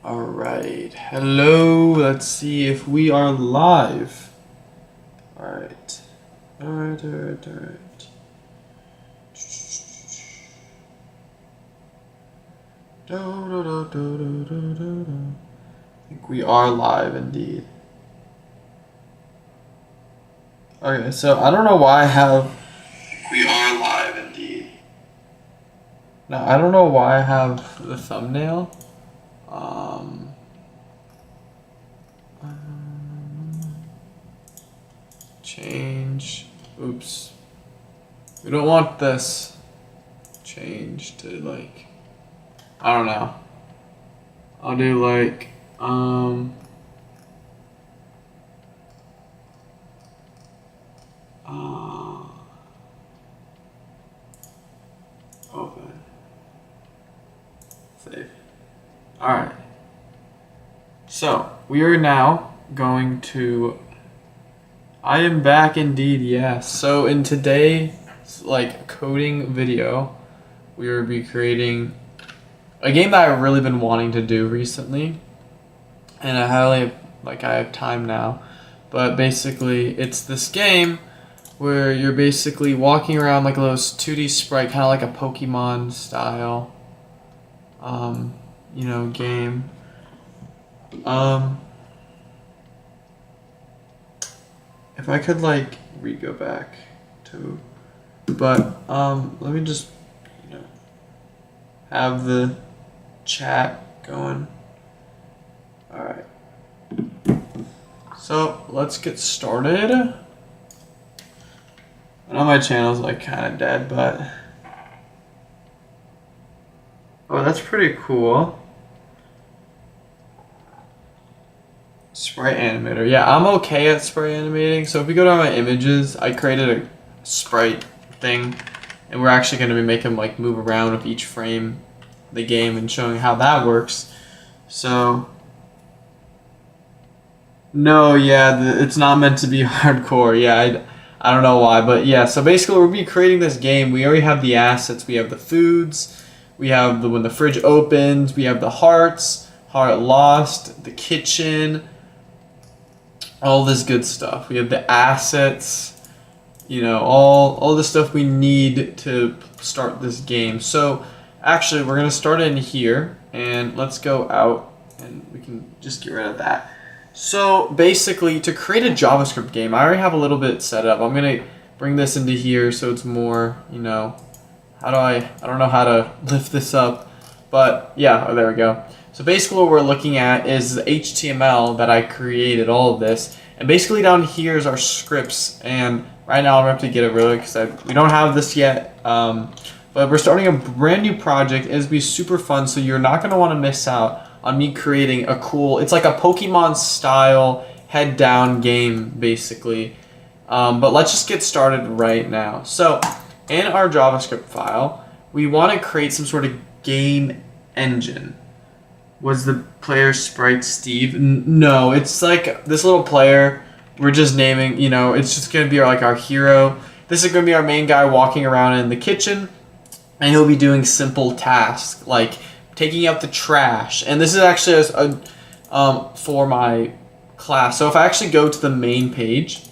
All right. Hello. Let's see if we are live. All right. All right. All right. All right. Do, do, do, do, do, do, do, do. I think we are live indeed. Okay, so I don't know why I have. We are live indeed. Now I don't know why I have the thumbnail. Change. Oops. We don't want this. Change to like. I don't know. I'll do like. Open. Save. Alright. So, we are now going to... I am back indeed, yes. So, in today's, coding video, we will be creating a game that I've really been wanting to do recently. And I have time now. But basically, it's this game where you're basically walking around like those 2D sprite, kind of like a Pokemon style, game. If I could go back to, but let me just have the chat going. All right. So let's get started. I know my channel's kind of dead, but oh, that's pretty cool. Sprite animator. Yeah, I'm okay at sprite animating. So if we go to my images, I created a sprite thing, and we're actually going to be making them move around with each frame of the game and showing how that works. So no, yeah, it's not meant to be hardcore. Yeah, I don't know why, but yeah, so basically we'll be creating this game. We already have the assets. We have the foods. We have when the fridge opens. We have the heart lost, the kitchen, all this good stuff. We have the assets, all the stuff we need to start this game. So actually, we're going to start in here, and let's go out, and we can just get rid of that. So basically, to create a JavaScript game, I already have a little bit set up. I'm gonna bring this into here so it's more, I don't know how to lift this up, but yeah, oh, there we go. So basically what we're looking at is the HTML that I created, all of this, and basically down here is our scripts, and right now I'm gonna have to get it really because we don't have this yet, but we're starting a brand new project. It's gonna be super fun, so you're not gonna want to miss out on me creating a cool, it's like a Pokemon style head down game basically. But let's just get started right now. So in our JavaScript file, we want to create some sort of game engine. Was the player sprite Steve? No, it's like this little player. We're just naming, it's just going to be our hero. This is going to be our main guy walking around in the kitchen, and he'll be doing simple tasks like taking out the trash, and this is actually for my class. So if I actually go to the main page,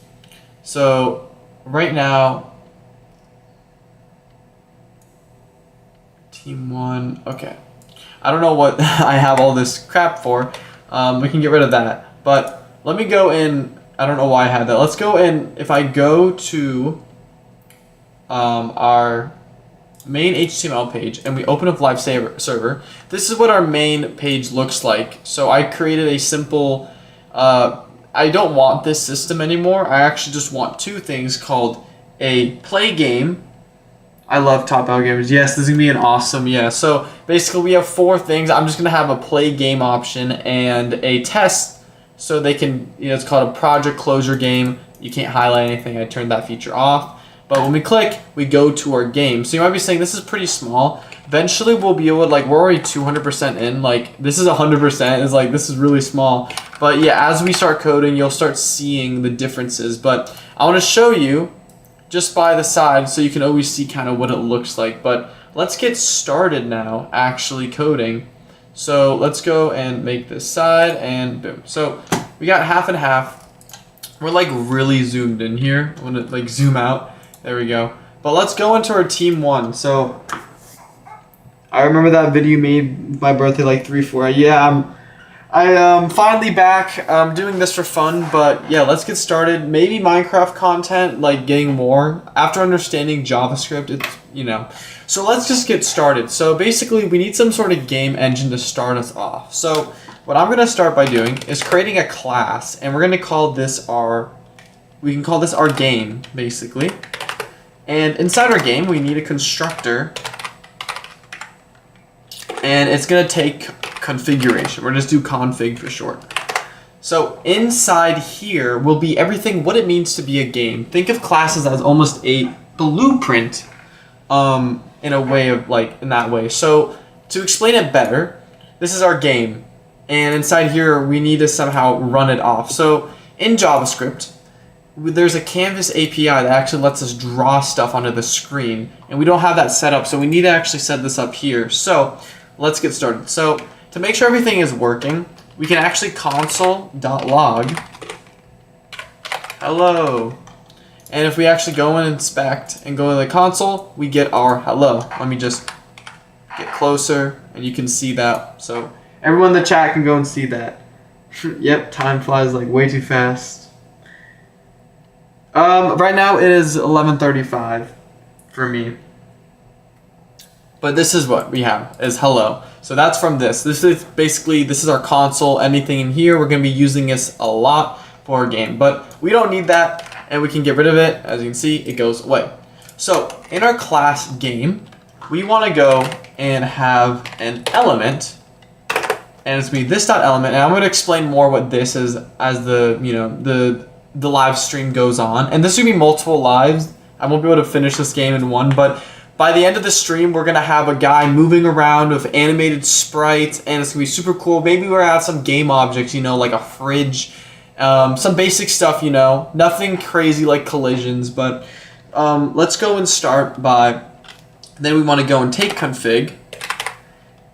so right now, team 1, okay. I don't know what I have all this crap for. We can get rid of that, but let me go in. I don't know why I had that. Let's go in. If I go to our main HTML page and we open up live server, this is what our main page looks like. So I created a simple, I don't want this system anymore. I actually just want two things called a play game. I love Top Out Gamers. Yes, this is gonna be an awesome, yeah. So basically we have four things. I'm just gonna have a play game option and a test, so they can, it's called a project closure game. You can't highlight anything. I turned that feature off. But when we click, we go to our game. So you might be saying, this is pretty small. Eventually, we'll be able to, we're already 200% in. This is 100%. It's this is really small. But yeah, as we start coding, you'll start seeing the differences. But I want to show you just by the side so you can always see kind of what it looks like. But let's get started now, actually coding. So let's go and make this side, and boom. So we got half and half. We're like really zoomed in here. I want to like zoom out. There we go. But let's go into our team 1. So I remember that video you made my birthday like 3-4. Yeah, I'm finally back. I'm doing this for fun, but yeah, let's get started. Maybe Minecraft content, like getting more after understanding JavaScript. It's So let's just get started. So basically, we need some sort of game engine to start us off. So what I'm gonna start by doing is creating a class, and we're gonna call this we can call this our game, basically. And inside our game, we need a constructor, and it's gonna take configuration. We're just do config for short. So inside here will be everything, what it means to be a game. Think of classes as almost a blueprint, in a way of in that way. So to explain it better, this is our game, and inside here we need to somehow run it off. So in JavaScript, there's a Canvas API that actually lets us draw stuff onto the screen, and we don't have that set up, so we need to actually set this up here. So let's get started. So to make sure everything is working, we can actually console.log hello. And if we actually go and inspect and go to the console, we get our hello. Let me just get closer, and you can see that. So everyone in the chat can go and see that. Yep, time flies like way too fast. Right now it is 11:35 for me. But this is what we have, is hello. So that's from this. This is our console. Anything in here, we're going to be using this a lot for our game. But we don't need that, and we can get rid of it. As you can see, it goes away. So in our class game, we want to go and have an element, and it's going to be this.element, and I'm going to explain more what this is as the live stream goes on. And this is going to be multiple lives. I won't be able to finish this game in one, but by the end of the stream, we're going to have a guy moving around with animated sprites, and it's going to be super cool. Maybe we're at some game objects, like a fridge, some basic stuff, nothing crazy like collisions, but let's go and start by, then we want to go and take config,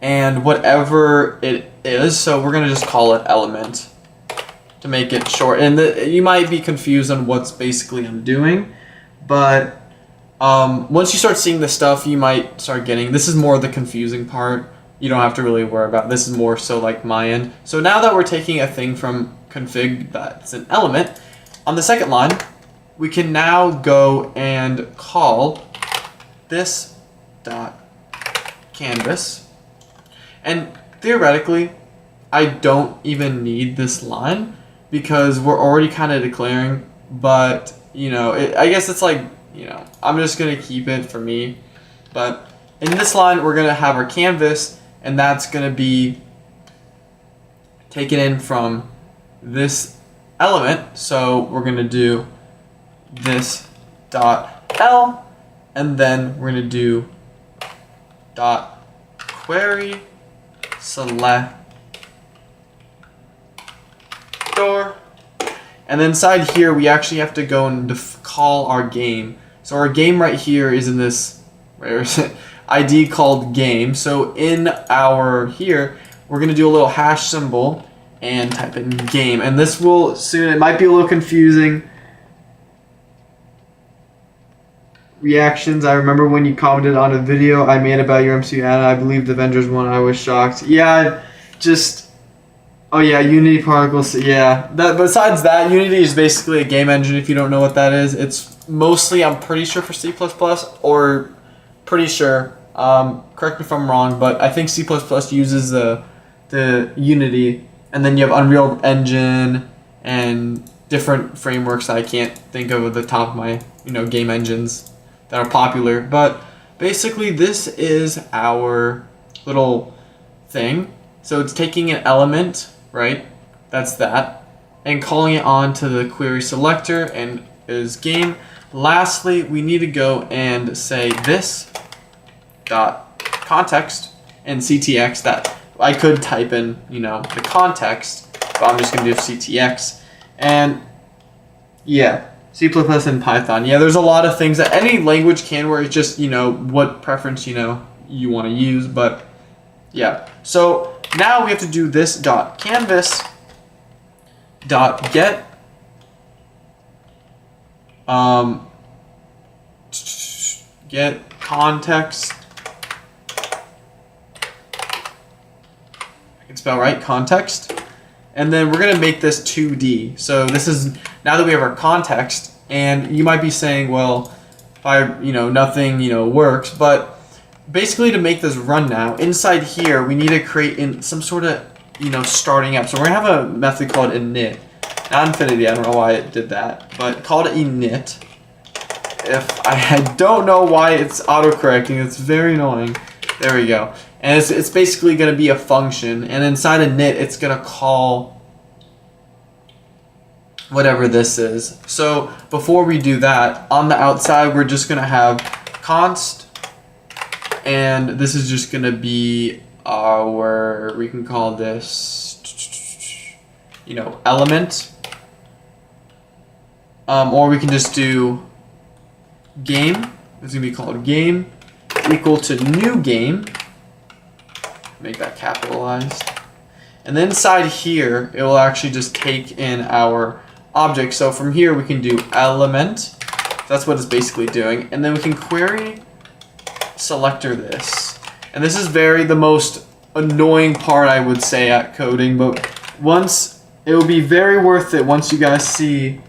and whatever it is, so we're going to just call it element to make it short. And you might be confused on what's basically I'm doing, but once you start seeing this stuff, you might start getting, this is more the confusing part. You don't have to really worry about, this is more so like my end. So now that we're taking a thing from config that's an element, on the second line, we can now go and call this dot canvas. And theoretically, I don't even need this line because we're already kind of declaring, but I guess it's like, I'm just going to keep it for me. But in this line, we're going to have our canvas, and that's going to be taken in from this element. So we're going to do this dot L, and then we're going to do dot query select door. And then inside here, we actually have to go and call our game. So our game right here is in this, where is it? ID called game. So in our here, we're going to do a little hash symbol and type in game. And this will soon, it might be a little confusing. Reactions, I remember when you commented on a video I made about your MCU Anna, I believe the Avengers one, I was shocked. Yeah, oh yeah, Unity particles, yeah. Besides that, Unity is basically a game engine if you don't know what that is. It's mostly, I'm pretty sure, for C++, or pretty sure, correct me if I'm wrong, but I think C++ uses the Unity, and then you have Unreal Engine and different frameworks that I can't think of at the top of my game engines that are popular. But basically this is our little thing. So it's taking an element, right? That's that, and calling it on to the query selector and is game. Lastly, we need to go and say this dot context and CTX. That I could type in, the context, but I'm just gonna do CTX. And yeah, C++ and Python. Yeah, there's a lot of things that any language can, where it's just what preference you want to use. But yeah, so now we have to do this dot canvas dot get get context. I can spell right, context. And then we're gonna make this 2D. So this is, now that we have our context, and you might be saying, well, if I, nothing, works, but basically to make this run now, inside here, we need to create in some sort of, starting up. So we're gonna have a method called init. Not infinity, I don't know why it did that, but called init. If I don't know why it's autocorrecting, it's very annoying. There we go. And it's basically going to be a function, and inside init, it's going to call whatever this is. So before we do that, on the outside, we're just going to have const, and this is just going to be our, we can call this, element. Or we can just do game. It's going to be called game equal to new game. Make that capitalized. And then inside here, it will actually just take in our object. So from here, we can do element. That's what it's basically doing. And then we can query selector this. And this is the most annoying part, I would say, at coding. But it will be very worth it once you guys see.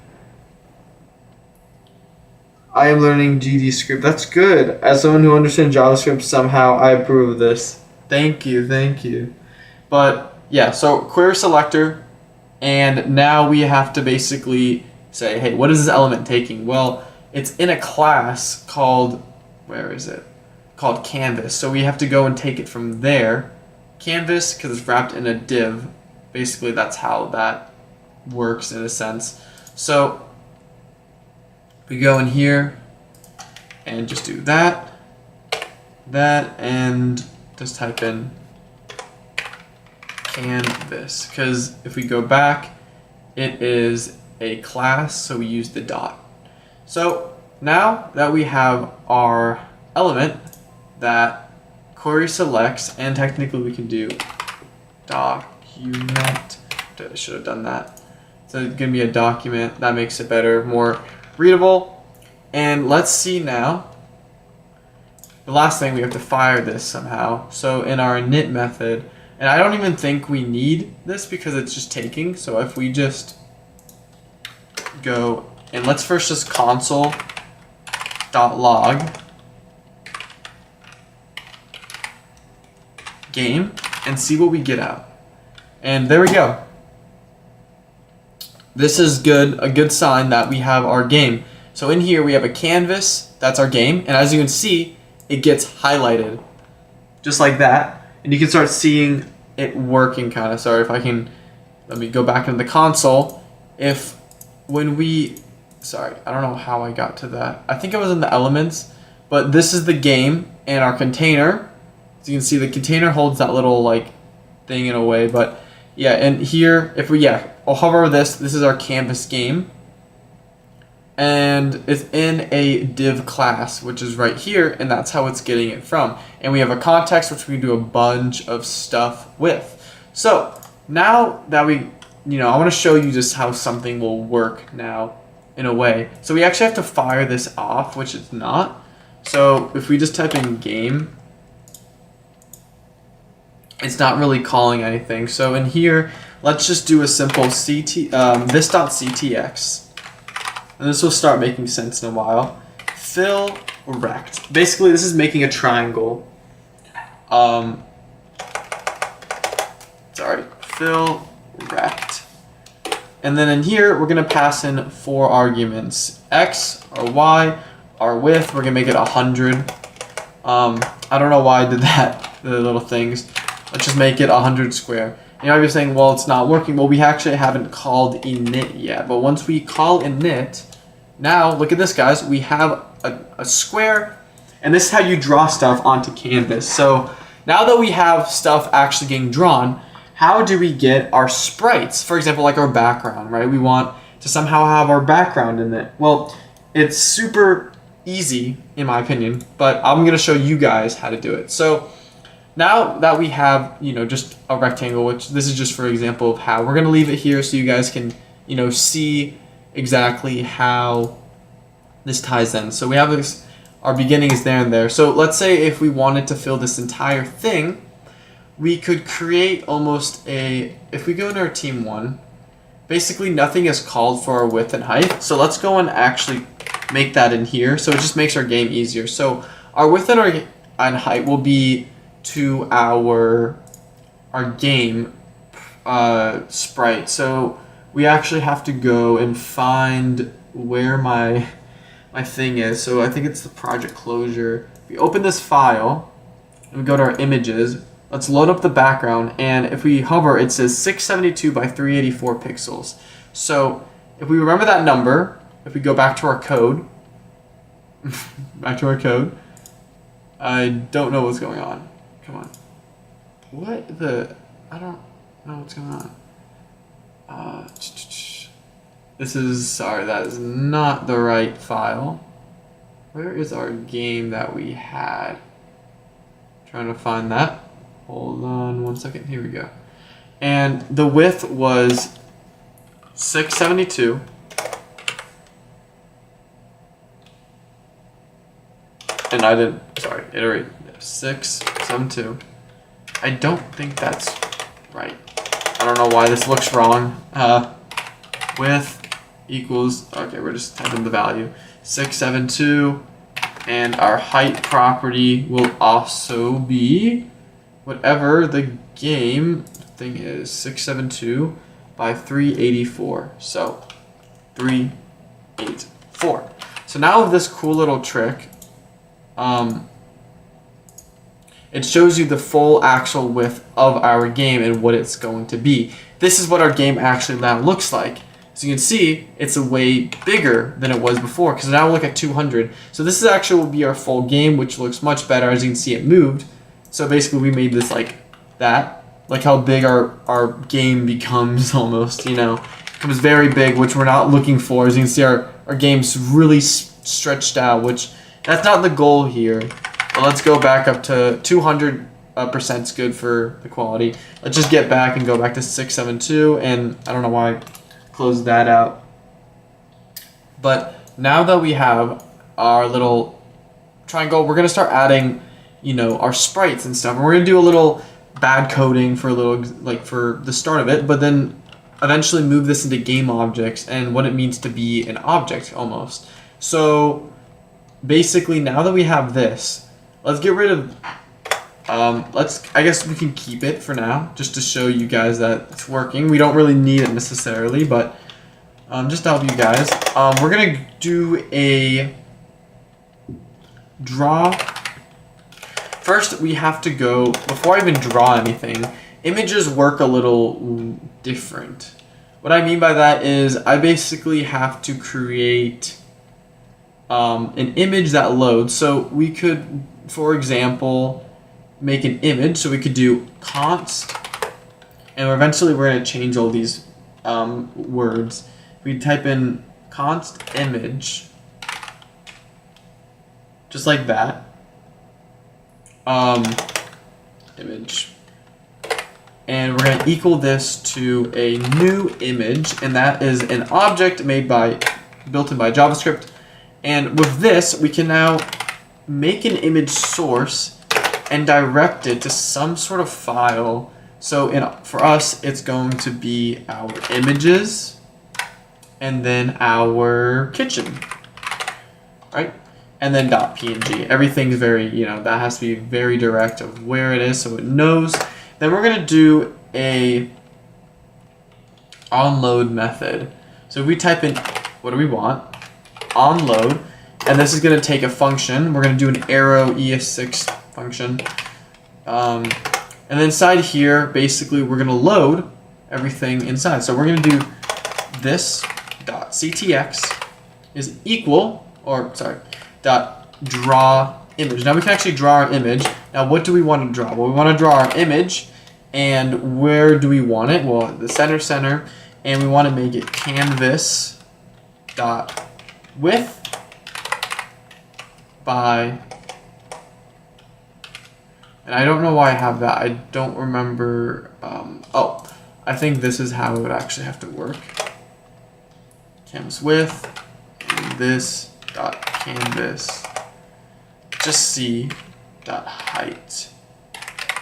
I am learning JavaScript. That's good. As someone who understands JavaScript somehow, I approve of this. Thank you. But yeah, so query selector, and now we have to basically say, hey, what is this element taking? Well, it's in a class called, where is it? Called canvas. So we have to go and take it from there. Canvas, because it's wrapped in a div. Basically, that's how that works in a sense. So we go in here and just do that, and just type in canvas, because if we go back, it is a class, so we use the dot. So now that we have our element that query selects, and technically we can do document, I should have done that. So it's going to be a document, that makes it better, more readable. And let's see now. The last thing, we have to fire this somehow. So in our init method, and I don't even think we need this because it's just taking. So if we just go, and let's first just console.log game and see what we get out. And there we go. This is good, a good sign that we have our game. So in here we have a canvas, that's our game, and as you can see, it gets highlighted, just like that. And you can start seeing it working kind of. Sorry, if I can, let me go back into the console. I don't know how I got to that. I think I was in the elements, but this is the game and our container. As you can see, the container holds that little like thing in a way, but yeah, and here, I'll hover over this. This is our canvas game. And it's in a div class, which is right here, and that's how it's getting it from. And we have a context, which we can do a bunch of stuff with. So now that I want to show you just how something will work now in a way. So we actually have to fire this off, which it's not. So if we just type in game, it's not really calling anything. So in here, let's just do a simple this.ctx. And this will start making sense in a while. Fill rect. Basically, this is making a triangle. Fill rect. And then in here, we're going to pass in 4 arguments. X, or Y, our width, we're going to make it 100. I don't know why I did that, the little things. Let's just make it 100 square. You know, you're saying, well, it's not working. Well, we actually haven't called init yet. But once we call init, now, look at this, guys. We have a square, and this is how you draw stuff onto canvas. So now that we have stuff actually getting drawn, how do we get our sprites? For example, like our background, right? We want to somehow have our background in it. Well, it's super easy, in my opinion, but I'm going to show you guys how to do it. So now that we have, just a rectangle, which this is just for example of how, we're going to leave it here so you guys can, see exactly how this ties in. So we have this, our beginning is there and there. So let's say if we wanted to fill this entire thing, we could create almost if we go into our team 1, basically nothing is called for our width and height. So let's go and actually make that in here. So it just makes our game easier. So our width and height will be to our game sprite. So we actually have to go and find where my thing is. So I think it's the project closure. We open this file and we go to our images. Let's load up the background, and if we hover, it says 672 by 384 pixels. So if we remember that number, if we go back to our code, I don't know what's going on. Come on. I don't know what's going on. That is not the right file. Where is our game that we had? Trying to find that. Hold on 1 second. Here we go. And the width was 672. And I didn't, iterate 672. I don't think that's right. I don't know why this looks wrong. Width equals, okay, we're just typing the value. 672. And our height property will also be whatever the game thing is, 672 by 384. So 384. So now with this cool little trick, it shows you the full actual width of our game and what it's going to be. This is what our game actually now looks like. So you can see it's a way bigger than it was before, because now we look at 200. So this is actually will be our full game, which looks much better. As you can see, it moved. So basically we made this like that. Like how big our game becomes almost, becomes very big, which we're not looking for. As you can see, our game's really stretched out, which that's not the goal here. But let's go back up to 200% is good for the quality. Let's just get back and go back to 672, and I don't know why I closed that out. But now that we have our little triangle, we're gonna start adding our sprites and stuff. And we're gonna do a little bad coding for for the start of it, but then eventually move this into game objects and what it means to be an object almost. So basically now that we have this, let's get rid of, I guess we can keep it for now, just to show you guys that it's working. We don't really need it necessarily, but just to help you guys, we're gonna do a draw. First, we have to go, before I even draw anything, images work a little different. What I mean by that is I basically have to create an image that loads. So we could, for example, make an image. So we could do const, and eventually we're going to change all these words. We type in const image, just like that. Image, and we're going to equal this to a new image, and that is an object built in by JavaScript. And with this, we can now make an image source and direct it to some sort of file. So for us, it's going to be our images and then our kitchen, right? And then .png. Everything's very, that has to be very direct of where it is so it knows. Then we're going to do a onload method. So if we type in, what do we want? Onload. And this is going to take a function. We're going to do an arrow ES6 function. And then inside here, basically, we're going to load everything inside. So we're going to do this .ctx is equal, dot draw image. Now we can actually draw our image. Now what do we want to draw? Well, we want to draw our image, and where do we want it? Well, the center, and we want to make it canvas dot width by And I don't know why I have that. I don't remember. Oh, I think this is how it would actually have to work. Canvas width, and this dot canvas, just C dot height.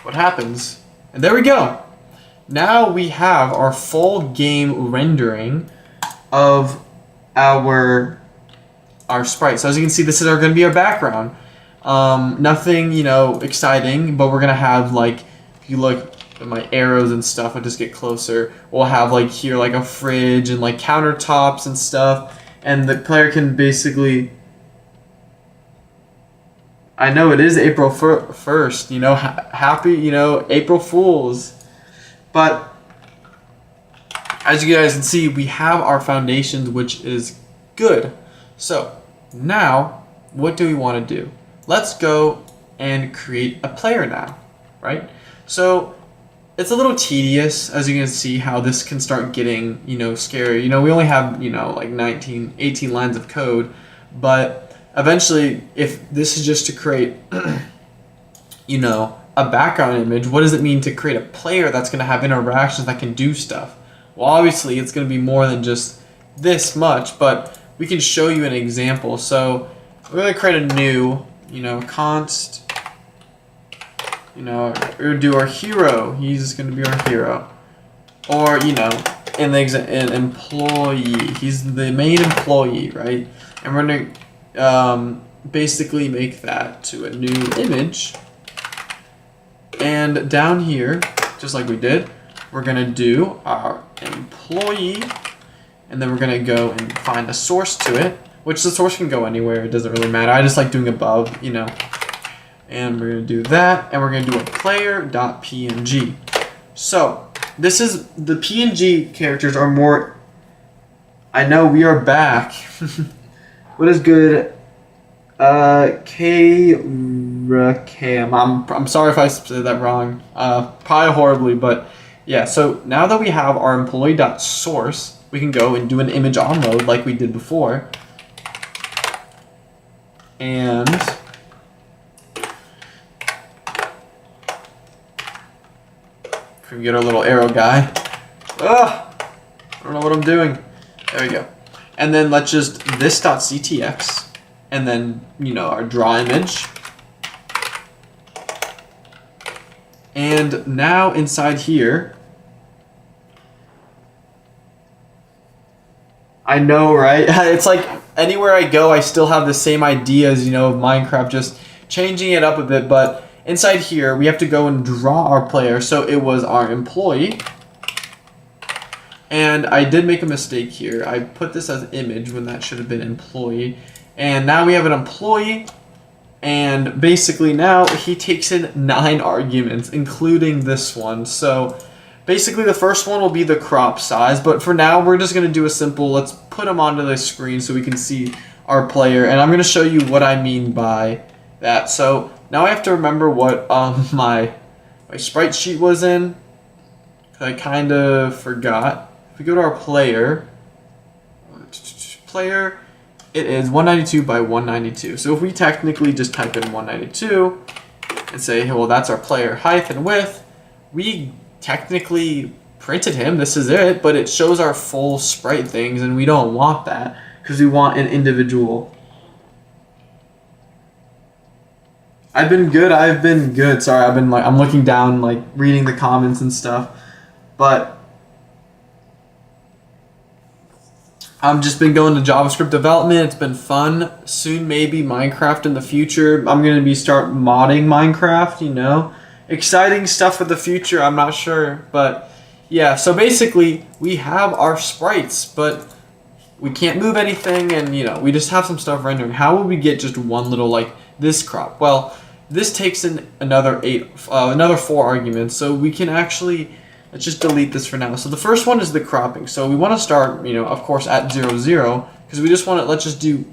What happens? And there we go. Now we have our full game rendering of our sprite. So as you can see, this is going to be our background. Nothing, exciting, but we're going to have, like, if you look at my arrows and stuff, I'll just get closer. We'll have, like, here, like, a fridge and, like, countertops and stuff. And the player can basically... I know it is April 1st, happy, April Fools. But as you guys can see, we have our foundations, which is good. So now, what do we want to do? Let's go and create a player now, right? So it's a little tedious, as you can see, how this can start getting, scary. We only have, like 18 lines of code, but eventually, if this is just to create, a background image, what does it mean to create a player that's going to have interactions that can do stuff? Well, obviously, it's going to be more than just this much, but we can show you an example. So we're going to create a new, const, we're going to do our hero. He's going to be our hero. Or, an employee. He's the main employee, right? And we're going to basically make that to a new image. And down here, just like we did, we're going to do our employee, and then we're going to go and find a source to it, which the source can go anywhere. It doesn't really matter. I just like doing above, And we're going to do that, and we're going to do a player.png. So this is, the PNG characters are more, I know we are back. What is good? I'm sorry if I said that wrong. Probably horribly, but yeah. So now that we have our employee.source, we can go and do an image onload like we did before. And can we get our little arrow guy? Ugh, I don't know what I'm doing. There we go. And then let's just this.ctx. And then, our draw image. And now inside here, I know, right? It's like anywhere I go, I still have the same ideas, of Minecraft, just changing it up a bit. But inside here, we have to go and draw our player. So it was our employee. And I did make a mistake here. I put this as image when that should have been employee. And now we have an employee, and basically now he takes in 9 arguments, including this one. So basically the first one will be the crop size, but for now we're just going to do a simple, let's put him onto the screen so we can see our player. And I'm going to show you what I mean by that. So now I have to remember what my sprite sheet was in. I kind of forgot. If we go to our player, it is 192 by 192. So if we technically just type in 192 and say, hey, well, that's our player height and width, we technically printed him. This is it, but it shows our full sprite things, and we don't want that because we want an individual. I've been good. Sorry, I'm looking down, like reading the comments and stuff, but I've just been going to JavaScript development. It's been fun. Soon, maybe Minecraft in the future. I'm going to be start modding Minecraft, Exciting stuff for the future. I'm not sure. But yeah, so basically we have our sprites, but we can't move anything. And, we just have some stuff rendering. How would we get just one little, like, this crop? Well, this takes in another 4 arguments. So we can actually... Let's just delete this for now. So the first one is the cropping. So we want to start, of course, at 0, 0, because we just want to, let's just do,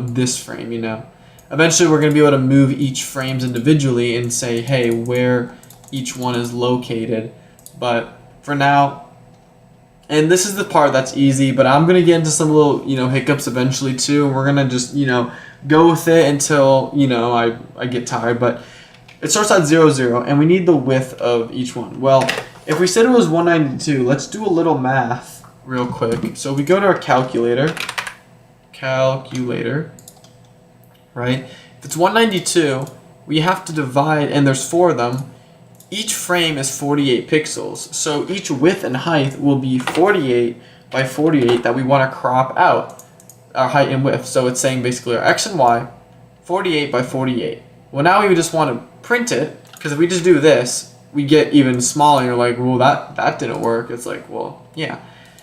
this frame, Eventually, we're going to be able to move each frames individually and say, hey, where each one is located. But for now, and this is the part that's easy, but I'm going to get into some little, hiccups eventually too. And we're going to just, go with it until, I get tired. But It starts at 0, 0, and we need the width of each one. Well, if we said it was 192, let's do a little math real quick. So we go to our calculator, right? If it's 192, we have to divide, and there's 4 of them. Each frame is 48 pixels. So each width and height will be 48 by 48 that we want to crop out, our height and width. So it's saying basically our x and y, 48 by 48. Well, now we just want to print it, because if we just do this, we get even smaller. You're like, well, that didn't work. It's like, well, yeah,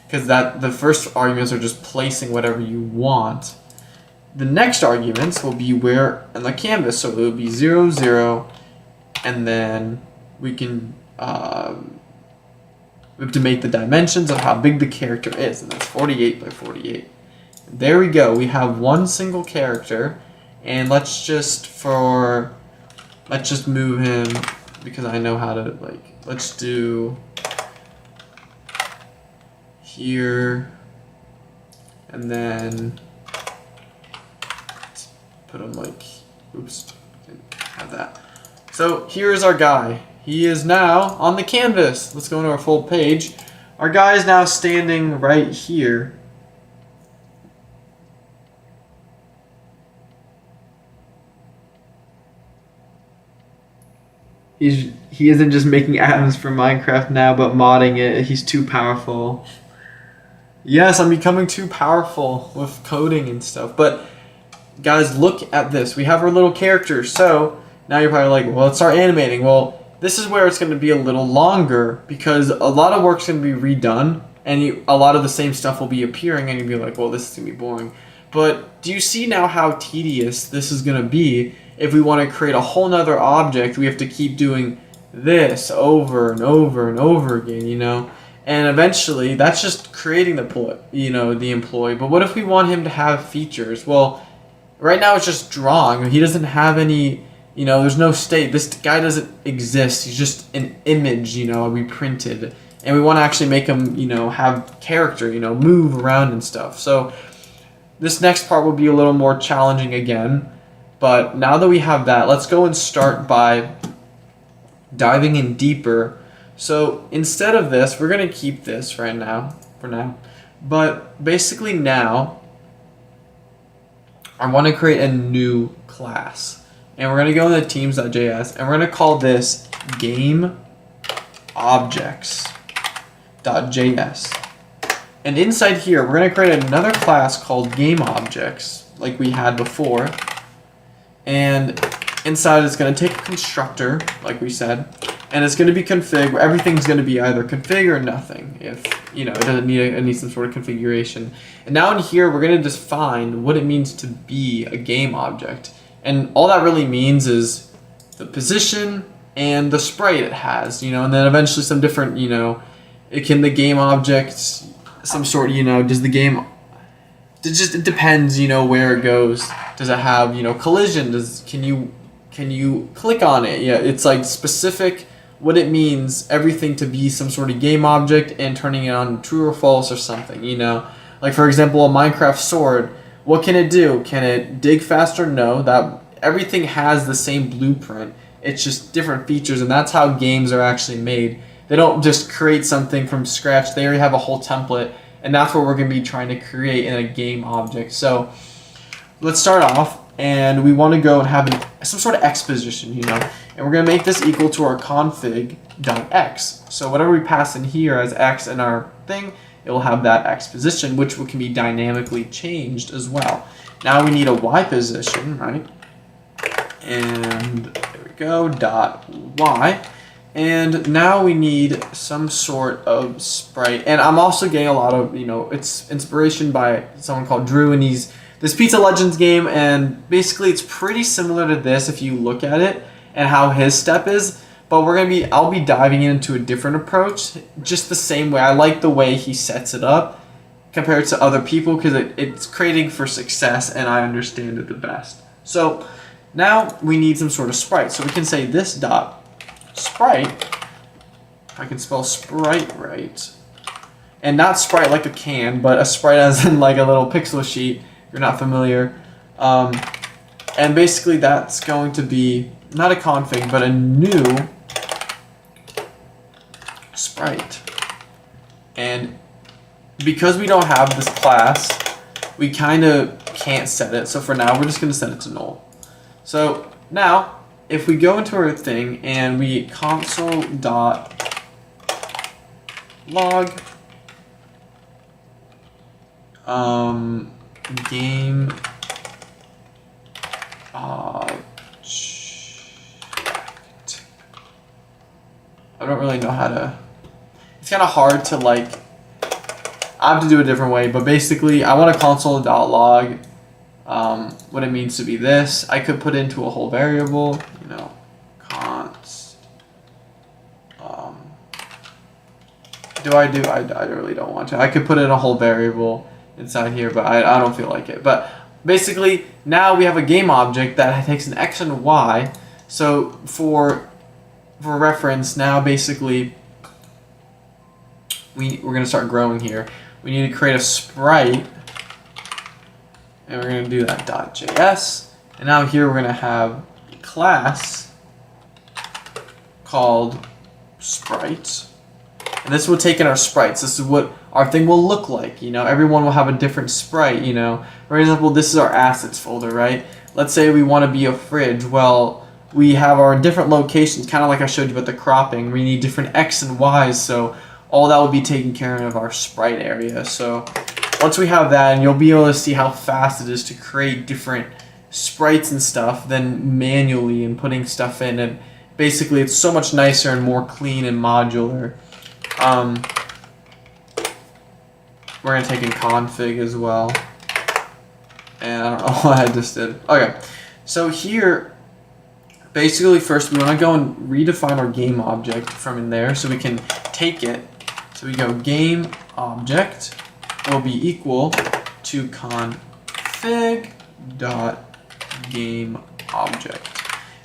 because the first arguments are just placing whatever you want. The next arguments will be where in the canvas, so it will be 0, 0, and then we can we have to make the dimensions of how big the character is, and that's 48 by 48. There we go. We have one single character, and let's just move him, because I know how to, like, let's do here, and then let's put him like, oops, didn't have that. So here's our guy. He is now on the canvas. Let's go into our full page. Our guy is now standing right here. He isn't just making atoms for Minecraft now, but modding it. He's too powerful. Yes, I'm becoming too powerful with coding and stuff. But guys, look at this. We have our little character. So now you're probably like, well, let's start animating. Well, this is where it's going to be a little longer, because a lot of work's going to be redone, and a lot of the same stuff will be appearing, and you'll be like, well, this is going to be boring. But do you see now how tedious this is going to be? If we want to create a whole nother object, we have to keep doing this over and over and over again, you know? And eventually, that's just creating the employee. But what if we want him to have features? Well, right now it's just drawing. He doesn't have any, there's no state. This guy doesn't exist. He's just an image, we printed. And we want to actually make him, have character, move around and stuff. So this next part will be a little more challenging again. But now that we have that, let's go and start by diving in deeper. So instead of this, we're going to keep this for now. But basically now, I want to create a new class. And we're going to go into teams.js, and we're going to call this GameObjects.js. And inside here, we're going to create another class called GameObjects, like we had before. And inside it's going to take a constructor, like we said, and it's going to be config. Everything's going to be either config or nothing, if it doesn't need some sort of configuration. And now in here we're going to define what it means to be a game object, and all that really means is the position and the sprite it has, and then eventually some different, the game objects, some sort, does the game. It depends, where it goes. Does it have, collision? Can you click on it? Yeah, it's like specific what it means, everything to be some sort of game object and turning it on true or false or something, Like for example, a Minecraft sword, what can it do? Can it dig faster? No, that everything has the same blueprint. It's just different features, and that's how games are actually made. They don't just create something from scratch. They already have a whole template. And that's what we're going to be trying to create in a game object. So let's start off, and we want to go and have some sort of x position, and we're going to make this equal to our config.x. So whatever we pass in here as x in our thing, it will have that x position, which can be dynamically changed as well. Now we need a y position, right? And there we go, dot y. And now we need some sort of sprite. And I'm also getting a lot of, it's inspiration by someone called Drew, and this Pizza Legends game, and basically it's pretty similar to this if you look at it and how his step is. But I'll be diving into a different approach, just the same way. I like the way he sets it up compared to other people, because it's creating for success, and I understand it the best. So now we need some sort of sprite. So we can say this dot sprite, I can spell sprite right, and not sprite like a can, but a sprite as in like a little pixel sheet, if you're not familiar. And basically that's going to be not a config, but a new sprite. And because we don't have this class, we kind of can't set it. So for now, we're just going to set it to null. So now, if we go into our thing and we console.log game object. I don't really know how to. It's kind of hard to like. I have to do it a different way, but basically, I want a console.log what it means to be this. I could put into a whole variable, you know, const. I really don't want to. I could put in a whole variable inside here, but I don't feel like it. But basically, now we have a game object that takes an x and y. So for reference, now basically we're going to start growing here. We need to create a sprite, and we're going to do that .js. And now here we're going to have a class called sprite. And this will take in our sprites. This is what our thing will look like. You know, everyone will have a different sprite. You know, for example, this is our assets folder, right? Let's say we want to be a fridge. Well, we have our different locations, kind of like I showed you about the cropping. We need different X and Y's, so all that will be taken care of our sprite area. So once we have that, and you'll be able to see how fast it is to create different sprites and stuff than manually and putting stuff in. And basically, it's so much nicer and more clean and modular. We're going to take in config as well. And I don't know what I just did. Okay, so here, basically first we want to go and redefine our game object from in there so we can take it. So we go game object will be equal to config dot game object.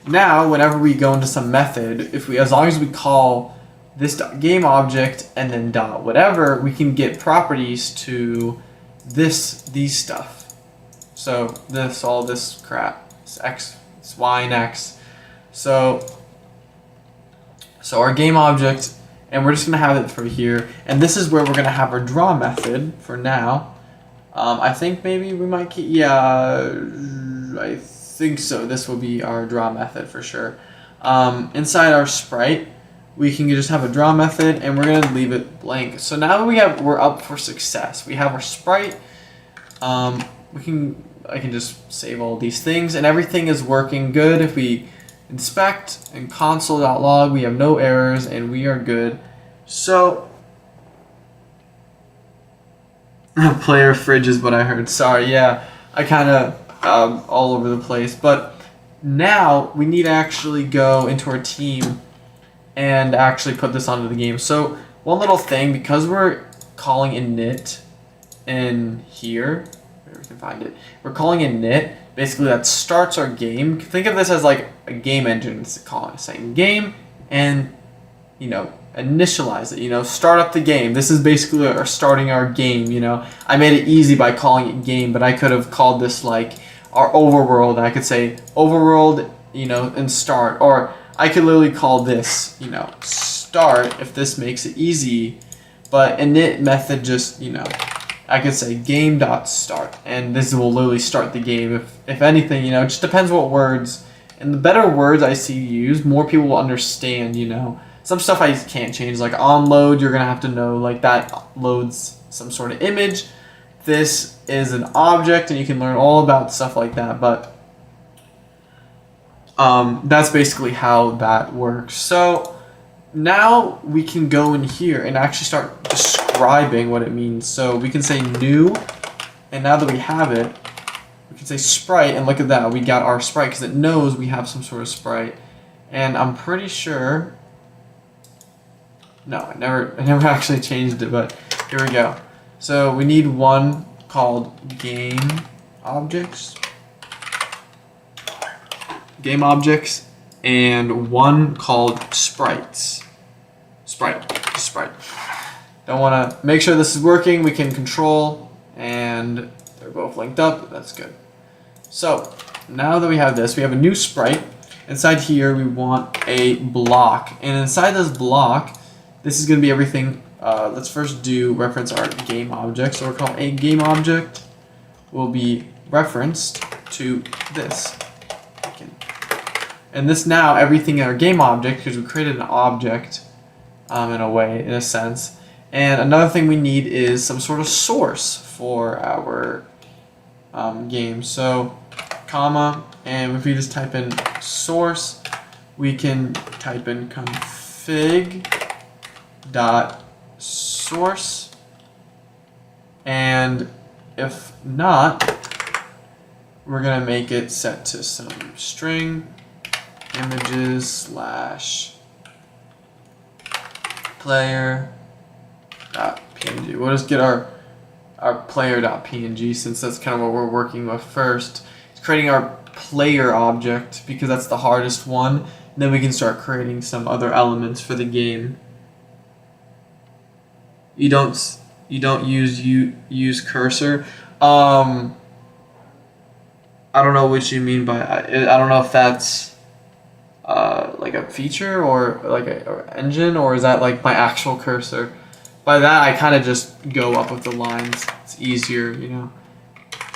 Now, whenever we go into some method, as long as we call this game object and then dot whatever, we can get properties to these stuff. So all this crap, it's x, it's y and x. So our game object, and we're just gonna have it for here, and this is where we're gonna have our draw method for now. I think maybe we might keep, yeah, I think so. This will be our draw method for sure. Inside our sprite, we can just have a draw method, and we're gonna leave it blank. So now that we're up for success. We have our sprite. I can just save all these things, and everything is working good. If we inspect and console.log, we have no errors, and we are good. So player fridge is what I heard. Sorry, yeah, I kind of all over the place. But now we need to actually go into our team and actually put this onto the game. So one little thing, because we're calling init in here, where we can find it, we're calling init. Basically, that starts our game. Think of this as like a game engine. It's saying game, and you know, initialize it. You know, start up the game. This is basically starting our game. You know, I made it easy by calling it game, but I could have called this like our overworld. I could say overworld, you know, and start, or I could literally call this, you know, start if this makes it easy. But init method just, you know, I could say game.start, and this will literally start the game. If anything, you know, it just depends what words. And the better words I see used, more people will understand, you know. Some stuff I can't change, like on load, you're going to have to know, like that loads some sort of image. This is an object, and you can learn all about stuff like that, but that's basically how that works. So now we can go in here and actually start describing what it means. So we can say new, and now that we have it, we can say sprite, and look at that, we got our sprite because it knows we have some sort of sprite. And I'm pretty sure, no, I never actually changed it, but here we go. So we need one called game objects, and one called sprites. Sprite. Don't want to make sure this is working. We can control, and they're both linked up. That's good. So now that we have this, we have a new sprite. Inside here, we want a block. And inside this block, this is going to be everything. Let's first reference our game object. So we're calling a game object will be referenced to this. And this now, everything in our game object, because we created an object in a way, in a sense. And another thing we need is some sort of source for our game. So, comma, and if we just type in source, we can type in config dot source, and if not, we're gonna make it set to some string images slash player.png. We'll just get our player.png, since that's kind of what we're working with first. It's creating our player object because that's the hardest one. And then we can start creating some other elements for the game. You don't use cursor. I don't know what you mean by. I don't know if that's like a feature or like or engine, or is that like my actual cursor? By that, I kind of just go up with the lines. It's easier, you know,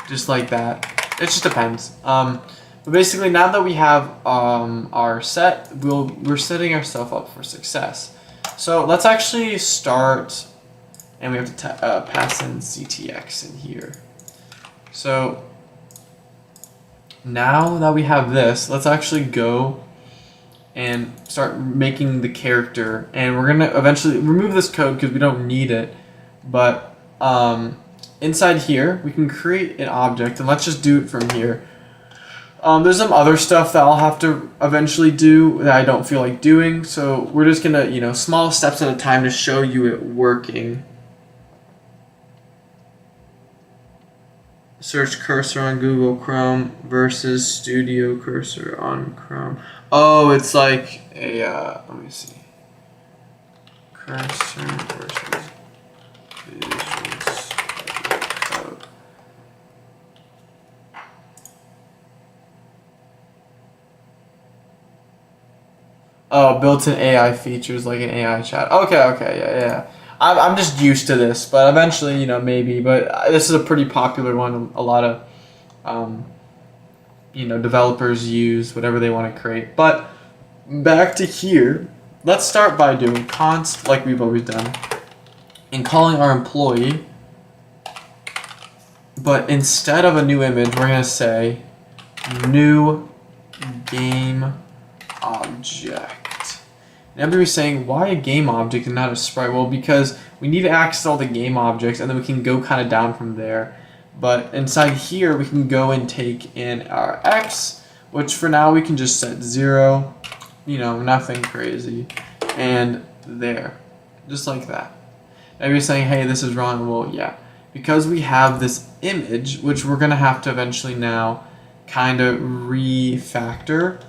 just like that. It just depends. But basically, now that we have our set, we're setting ourselves up for success. So let's actually start, and we have to pass in CTX in here. So now that we have this, let's actually go and start making the character, and we're gonna eventually remove this code because we don't need it. But inside here, we can create an object, and let's just do it from here. There's some other stuff that I'll have to eventually do that I don't feel like doing, so we're just gonna, you know, small steps at a time to show you it working. Search cursor on Google Chrome versus Studio Cursor on Chrome. Oh, it's like a, let me see. Cursor versus Visual Code. Oh, built-in AI features like an AI chat. Okay, yeah. I'm just used to this, but eventually, you know, maybe. But this is a pretty popular one. A lot of, you know, developers use whatever they want to create. But back to here, let's start by doing const like we've always done, and calling our employee. But instead of a new image, we're gonna say new game object. And everybody's saying, why a game object and not a sprite? Well, because we need to access all the game objects, and then we can go kind of down from there. But inside here, we can go and take in our x, which for now we can just set 0, you know, nothing crazy, and there, just like that. Everybody's saying, hey, this is wrong. Well, yeah, because we have this image, which we're gonna have to eventually now kind of refactor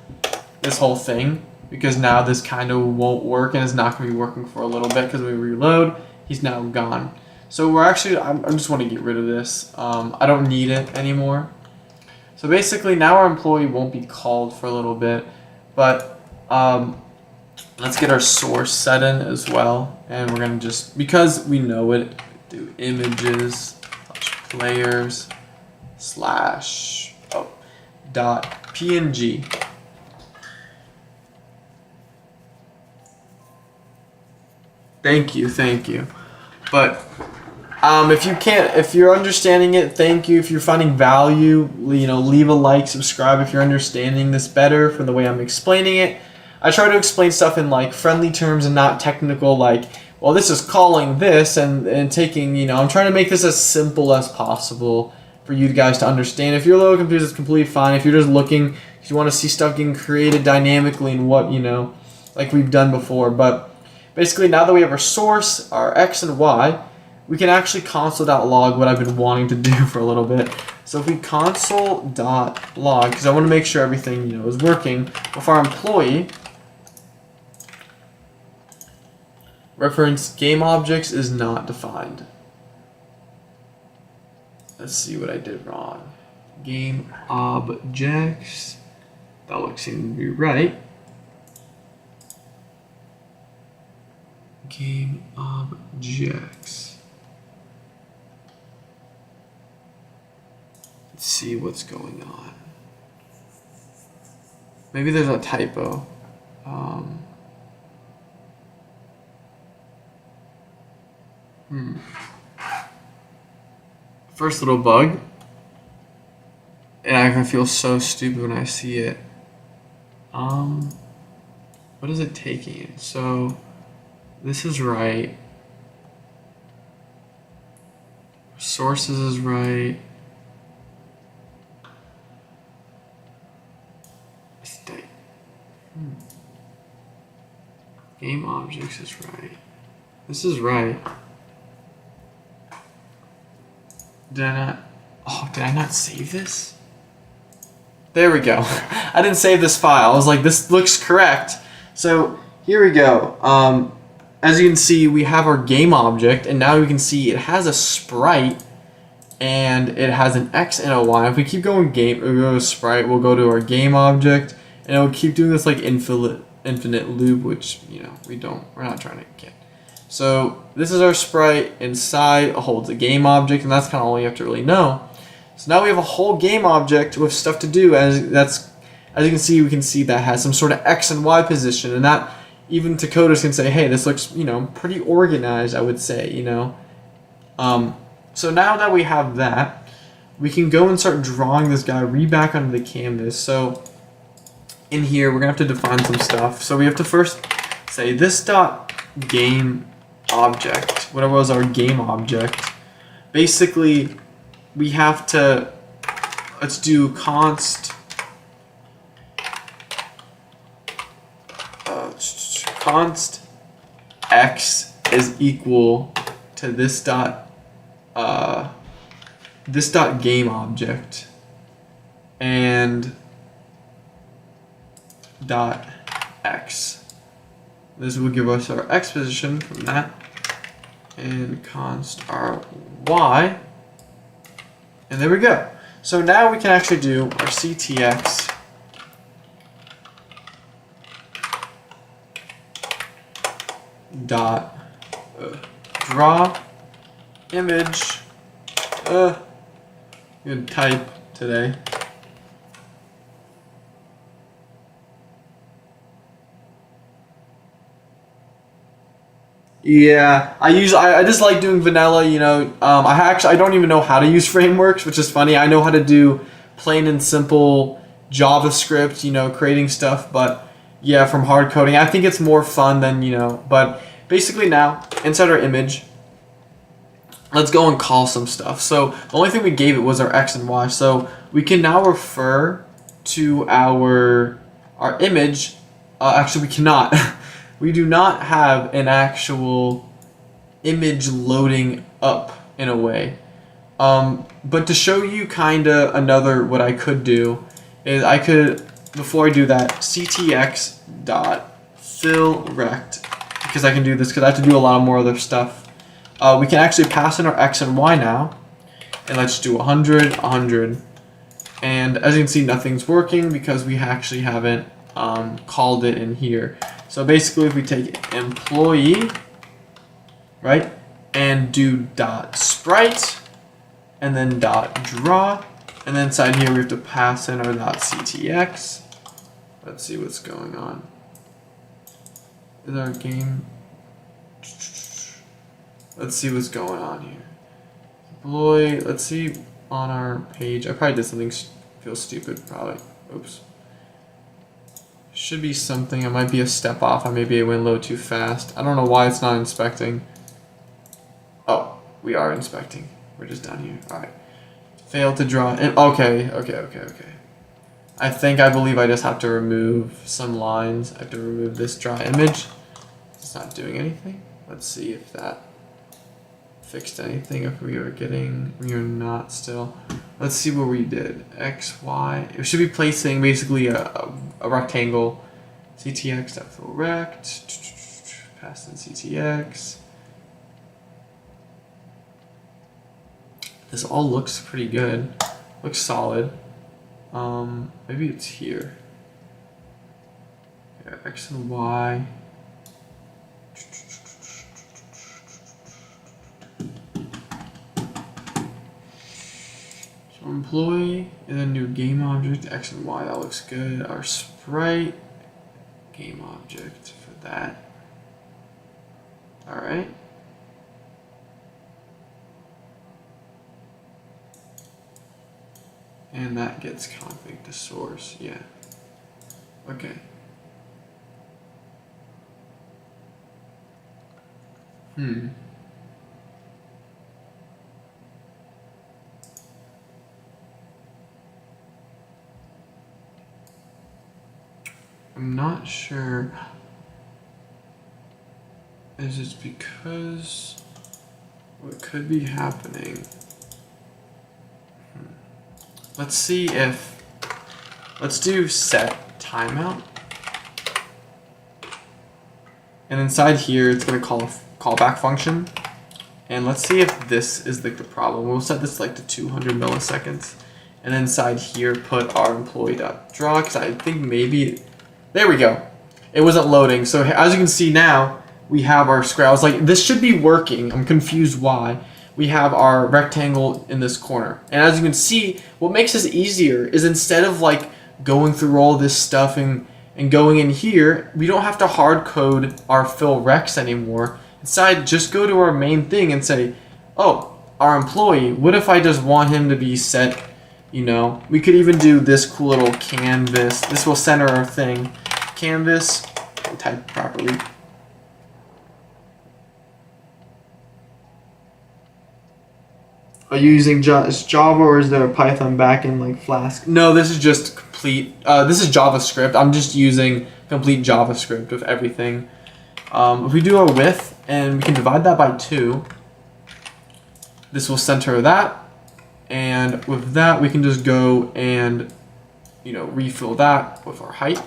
this whole thing, because now this kind of won't work, and it's not going to be working for a little bit because we reload, he's now gone. So we're actually, I just want to get rid of this. I don't need it anymore. So basically now our employee won't be called for a little bit, but let's get our source set in as well. And we're going to just, because we know it, do images players slash dot png. Thank you. But if you're understanding it, thank you. If you're finding value, you know, leave a like, subscribe if you're understanding this better from the way I'm explaining it. I try to explain stuff in like friendly terms and not technical, like, well, this is calling this and taking, you know, I'm trying to make this as simple as possible for you guys to understand. If you're a little confused, it's completely fine. If you're just looking, if you want to see stuff getting created dynamically and what, you know, like we've done before. But basically, now that we have our source, our x and y, we can actually console.log what I've been wanting to do for a little bit. So if we console.log, because I want to make sure everything, you know, is working, with our employee, reference game objects is not defined. Let's see what I did wrong. Game objects That looks seems to be right. Game objects. Let's see what's going on. Maybe there's a typo. First little bug. And I can feel so stupid when I see it. What is it taking? So this is right. Sources is right. State. Game objects is right. This is right. Did I not save this? There we go. I didn't save this file. I was like, this looks correct. So here we go. As you can see, we have our game object, and now you can see it has a sprite, and it has an X and a Y. If we keep going we go to sprite, we'll go to our game object, and it will keep doing this like infinite loop, which we're not trying to get. So this is our sprite. Inside holds a game object, and that's kind of all you have to really know. So now we have a whole game object with stuff to do. As you can see, we can see that has some sort of X and Y position, and that even to coders can say, hey, this looks pretty organized, I would say. So now that we have that, we can go and start drawing this guy back onto the canvas. So in here, we're gonna have to define some stuff. So we have to first say this dot game object, whatever was our game object. Basically, we have to, let's do const x is equal to this dot game object and dot x. This will give us our x position from that, and const our y, and there we go. So now we can actually do our ctx dot draw image. Good type today. Yeah, I just like doing vanilla, I don't even know how to use frameworks, which is funny. I know how to do plain and simple JavaScript, creating stuff, but yeah, from hard coding, I think it's more fun than, but basically now, inside our image, let's go and call some stuff. So the only thing we gave it was our X and Y, so we can now refer to our image. Actually, we cannot. We do not have an actual image loading up in a way. But to show you what I could do is I could, before I do that, ctx dot fill rect, because I can do this because I have to do a lot more other stuff. We can actually pass in our X and Y now, and let's do 100, 100. And as you can see, nothing's working because we actually haven't called it in here. So basically, if we take employee, right, and do dot sprite, and then dot draw, and then inside here we have to pass in our dot ctx. Let's see what's going on. Is our game? Let's see what's going on here. Employee. Let's see on our page. I probably did something feels stupid. Probably. Oops. Should be something. I might be a step off. I maybe went load too fast. I don't know why it's not inspecting. Oh, we are inspecting. We're just down here. All right. Failed to draw. Okay. I believe I just have to remove some lines. I have to remove this draw image. It's not doing anything. Let's see if that fixed anything. If we are not still. Let's see what we did. X, Y. It should be placing basically a rectangle. CTX dot fill rect. Pass in CTX. This all looks pretty good. Looks solid. Maybe it's here. X and Y. So employee and then new game object, X and Y, that looks good. Our sprite, game object for that. All right. And that gets config to source, yeah. Okay. I'm not sure. Is it because what could be happening? Let's see if, let's do set timeout. And inside here, it's gonna call a callback function. And let's see if this is like the problem. We'll set this like to 200 milliseconds. And inside here, put our employee.draw, because I think maybe, there we go. It wasn't loading. So as you can see now, we have our square. I was like, this should be working. I'm confused why. We have our rectangle in this corner. And as you can see, what makes this easier is instead of like going through all this stuff and going in here, we don't have to hard code our fill recs anymore. Instead, just go to our main thing and say, oh, our employee, what if I just want him to be set, you know, we could even do this cool little canvas. This will center our thing. Canvas, type properly. Are you using Java or is there a Python backend like Flask? No, this is just complete. This is JavaScript. I'm just using complete JavaScript with everything. If we do our width and we can divide that by 2, this will center that. And with that, we can just go and, you know, refill that with our height.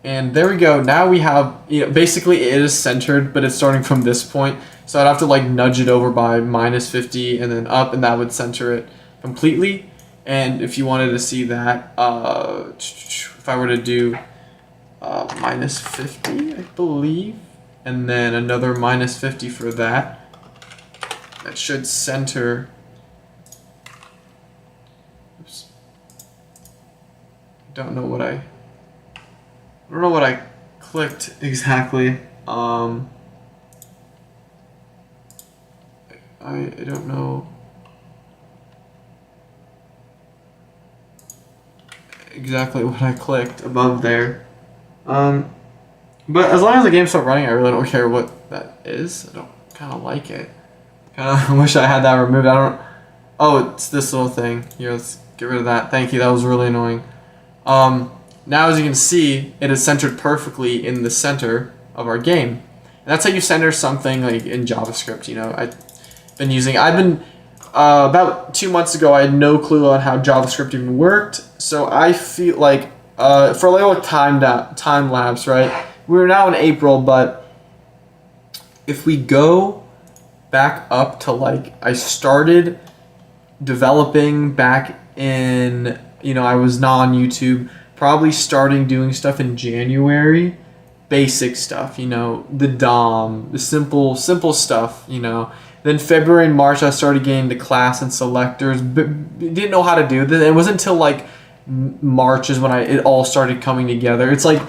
And there we go. Now we have, you know, basically it is centered, but it's starting from this point. So I'd have to like nudge it over by -50 and then up, and that would center it completely. And if you wanted to see that, if I were to do -50, I believe, and then another -50 for that, that should center. Oops. I don't know what I clicked exactly. I don't know exactly what I clicked above there. But as long as the game's still running, I really don't care what that is. I don't kind of like it. Kind of wish I had that removed. I don't. Oh, it's this little thing. Here, let's get rid of that. Thank you. That was really annoying. Now, as you can see, it is centered perfectly in the center of our game. And that's how you center something like in JavaScript. You know, I've been about 2 months ago, I had no clue on how JavaScript even worked. So I feel like for a little time lapse, right? We're now in April, but if we go back up to like I started developing back in, you know, I was not on YouTube, probably starting doing stuff in January, basic stuff, you know, the DOM, the simple stuff, you know. Then February and March, I started getting to class and selectors, but didn't know how to do this. It wasn't until like March is when it all started coming together. It's like,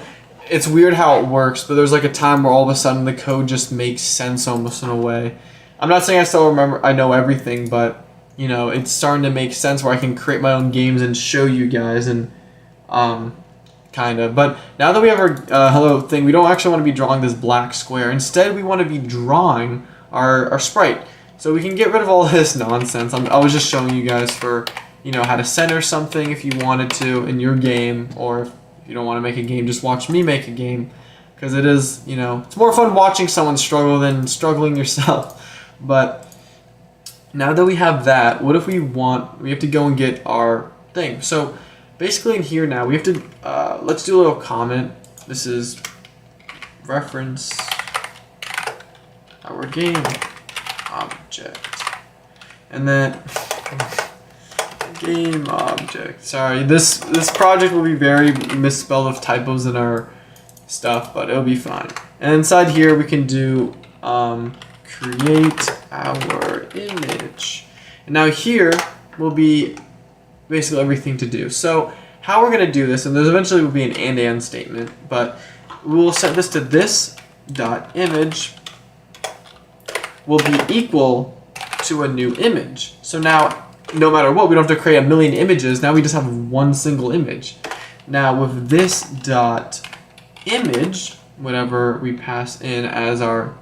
it's weird how it works, but there's like a time where all of a sudden the code just makes sense almost in a way. I'm not saying I still remember, I know everything, but you know, it's starting to make sense where I can create my own games and show you guys and kind of. But now that we have our hello thing, we don't actually want to be drawing this black square. Instead, we want to be drawing our sprite. So we can get rid of all this nonsense. I was just showing you guys for, you know, how to center something if you wanted to in your game, or if you don't want to make a game, just watch me make a game. Because it is, you know, it's more fun watching someone struggle than struggling yourself. But now that we have that, what if we have to go and get our thing. So basically in here now, we have to, let's do a little comment. This is reference our game object. And then game object. Sorry, this project will be very misspelled with typos in our stuff, but it'll be fine. And inside here we can do create our image. And now here will be basically everything to do. So how we're going to do this, and there's eventually will be an and statement, but we'll set this to this dot image will be equal to a new image. So now, no matter what, we don't have to create a million images. Now we just have one single image. Now with this dot image, whatever we pass in as our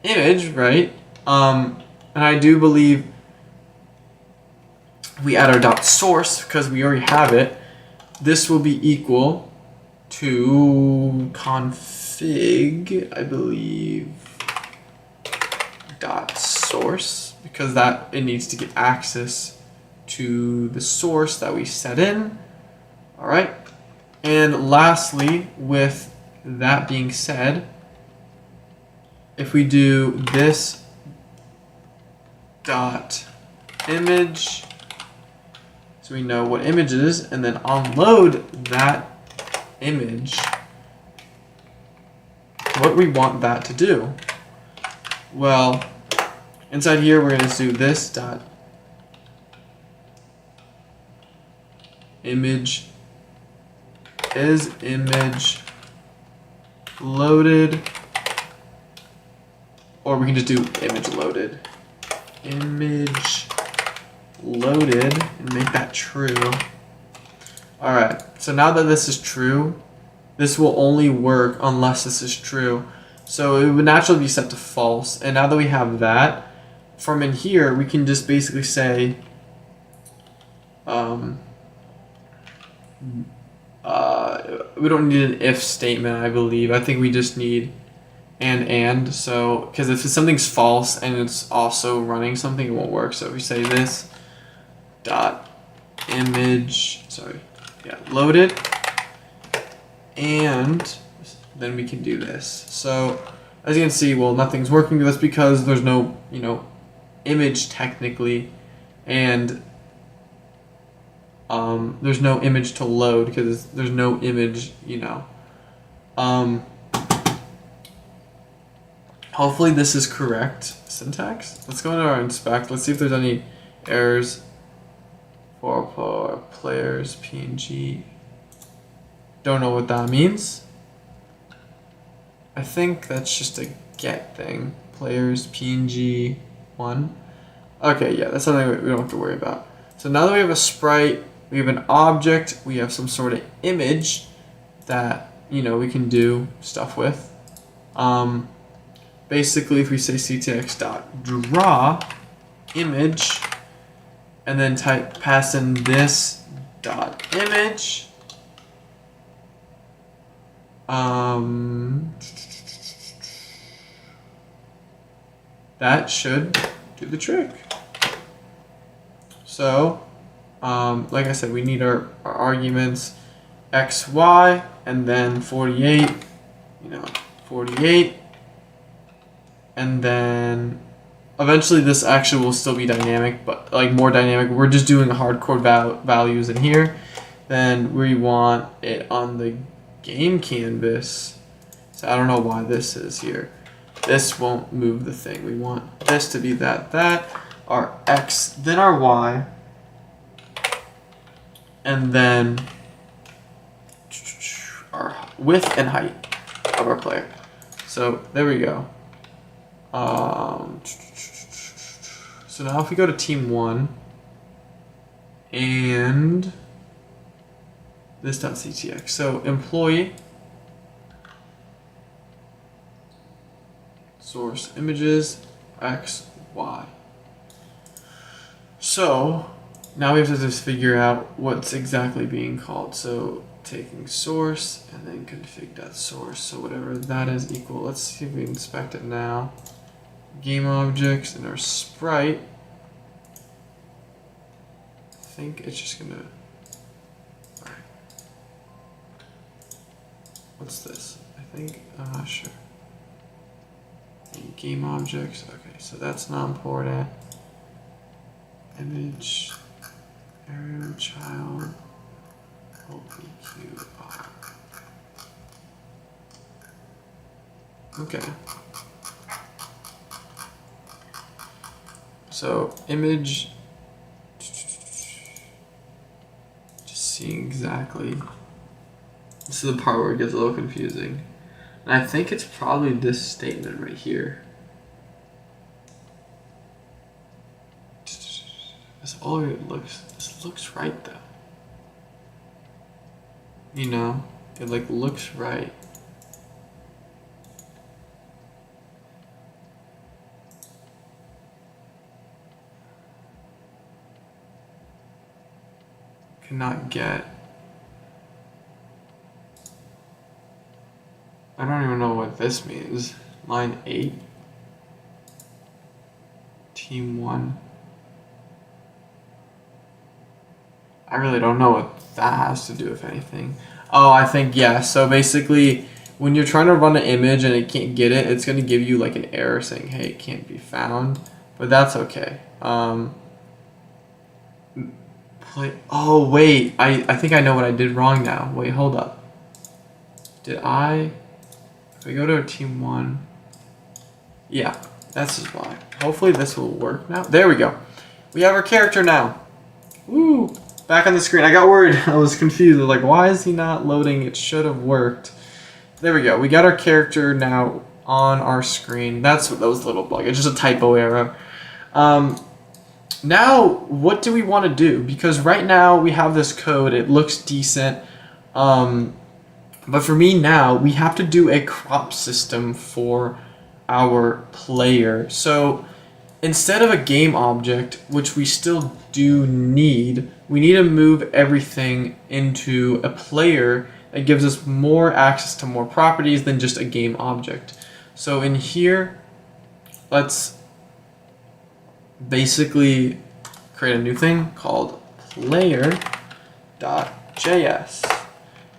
image, right? And I do believe we add our dot source because we already have it. This will be equal to config, I believe, dot source, because that it needs to get access to the source that we set in. All right. And lastly, with that being said, if we do this dot image, so we know what image it is, and then unload that image, what we want that to do. Well, inside here we're going to do this dot image is image loaded, or we can just do image loaded. Image loaded and make that true. Alright, so now that this is true, this will only work unless this is true. So it would naturally be set to false. And now that we have that, from in here we can just basically say we don't need an if statement, I believe. I think we just need and. So because if something's false and it's also running something, it won't work. So if we say this dot image, loaded, and then we can do this. So as you can see, well, nothing's working. That's because there's no, image technically, and there's no image to load because there's no image, hopefully this is correct syntax. Let's go into our inspect. Let's see if there's any errors for players PNG. Don't know what that means. I think that's just a get thing. Players PNG 1. Okay, yeah, that's something we don't have to worry about. So now that we have a sprite, we have an object, we have some sort of image that, we can do stuff with. Basically, if we say ctx.draw image, and then pass in this dot image, that should do the trick. So, like I said, we need our arguments x, y, and then 48, 48, and then eventually this actually will still be dynamic, but like more dynamic. We're just doing hardcore values in here. Then we want it on the game canvas. So I don't know why this is here. This won't move the thing. We want this to be that, our x, then our y, and then our width and height of our player. So there we go. So now if we go to team 1 and this.ctx, so employee source images x, y. So now we have to just figure out what's exactly being called. So taking source and then config.source. So whatever that is equal. Let's see if we inspect it now. Game objects and our sprite. I think it's just gonna. Alright. What's this? I think I'm not sure. Game objects. Okay, so that's not important. Image Area child OPQR. Okay. So image, just seeing exactly. This is the part where it gets a little confusing. And I think it's probably this statement right here. This all it looks. This looks right though. You know, it like looks right. Cannot get. I don't even know what this means. Line 8. Team 1. I really don't know what that has to do with anything. Oh, I think, yeah. So basically, when you're trying to run an image and it can't get it, it's going to give you like an error saying, hey, it can't be found. But that's okay. Oh, wait. I think I know what I did wrong now. Wait, hold up. Did I... If we go to team 1... Yeah, that's just why. Hopefully this will work now. There we go. We have our character now. Woo! Back on the screen. I got worried. I was confused. Like, why is he not loading? It should have worked. There we go. We got our character now on our screen. That's what that was a little bug. It's just a typo error. Now, what do we want to do? Because right now we have this code. It looks decent. But for me now, we have to do a crop system for our player. So instead of a game object, which we still do need, we need to move everything into a player that gives us more access to more properties than just a game object. So in here, let's basically create a new thing called player.js.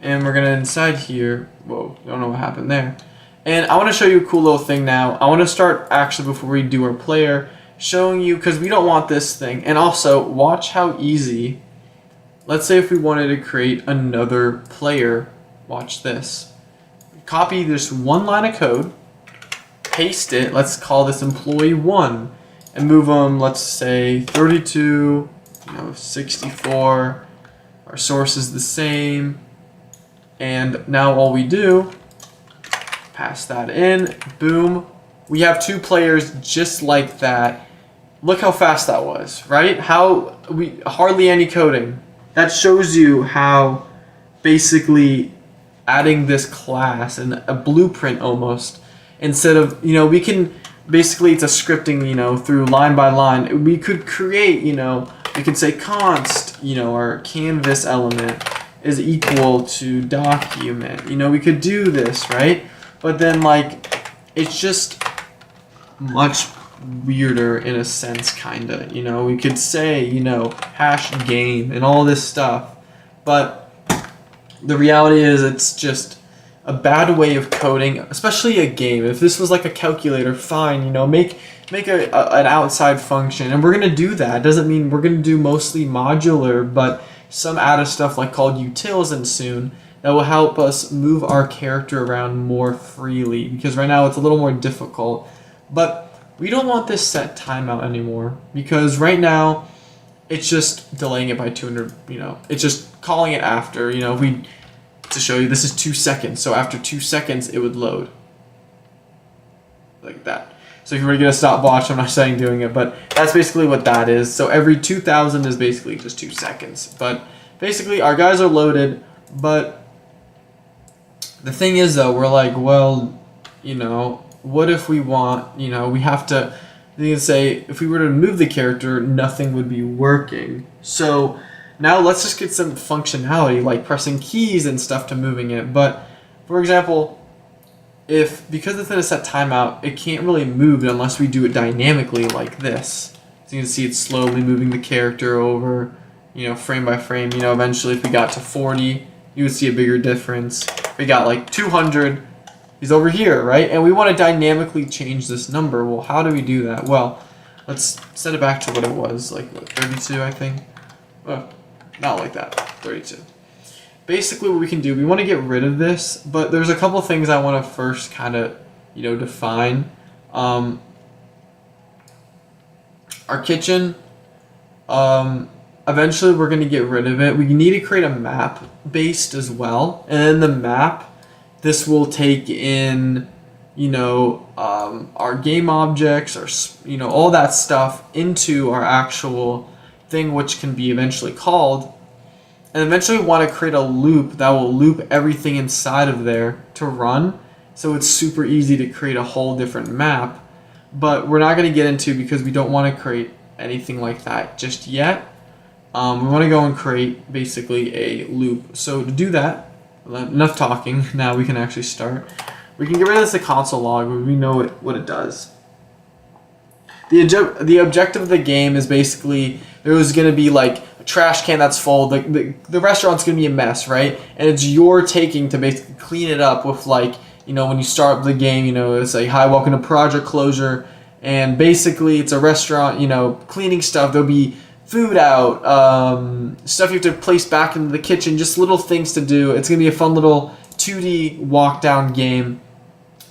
And we're gonna inside here, whoa, don't know what happened there. And I wanna show you a cool little thing now. I wanna start actually before we do our player, showing you, because we don't want this thing. And also, watch how easy, let's say if we wanted to create another player, watch this. Copy this one line of code, paste it, let's call this employee 1, and move them, let's say 32, 64, our source is the same, and now all we do, pass that in, boom, we have two players just like that. Look how fast that was, right? How we hardly any coding. That shows you how basically adding this class and a blueprint almost, instead of, we can basically, it's a scripting, through line by line. We could create, we could say const, our canvas element is equal to document. We could do this, right? But then it's just much weirder in a sense, kinda. We could say, hash game and all this stuff. But the reality is it's just a bad way of coding, especially a game. If this was like a calculator, fine, make an outside function, and we're gonna do that. It doesn't mean we're gonna do mostly modular, but some added stuff like called utils and soon that will help us move our character around more freely, because right now it's a little more difficult. But we don't want this set timeout anymore, because right now it's just delaying it by 200, it's just calling it after, if we, to show you, this is 2 seconds, so after 2 seconds it would load like that. So if you were to get a stopwatch, I'm not saying doing it, but that's basically what that is. So every 2,000 is basically just 2 seconds. But basically our guys are loaded, but the thing is though, we're like, well, what if we want, we have to, you can say, if we were to move the character, nothing would be working. So now let's just get some functionality, like pressing keys and stuff to moving it. But for example, because it's in a set timeout, it can't really move unless we do it dynamically like this. So you can see it's slowly moving the character over, frame by frame. Eventually if we got to 40, you would see a bigger difference. If we got like 200, he's over here, right? And we want to dynamically change this number. Well, how do we do that? Well, let's set it back to what it was, like what, 32, I think. Oh. not like that, 32. Basically what we can do, we want to get rid of this, but there's a couple things I want to first kind of, define. Our kitchen, eventually we're going to get rid of it. We need to create a map based as well. And in the map, this will take in, our game objects, or, all that stuff into our actual thing, which can be eventually called. And eventually we want to create a loop that will loop everything inside of there to run. So it's super easy to create a whole different map. But we're not going to get into, because we don't want to create anything like that just yet. We want to go and create basically a loop. So to do that, enough talking, now we can actually start. We can get rid of this console log, but we know what it does. The objective of the game is basically, there's going to be like a trash can that's full. The restaurant's going to be a mess, right? And it's your taking to basically clean it up with, like, when you start the game, it's like, hi, welcome to project closure. And basically it's a restaurant, cleaning stuff. There'll be food out, stuff you have to place back into the kitchen, just little things to do. It's going to be a fun little 2D walk down game.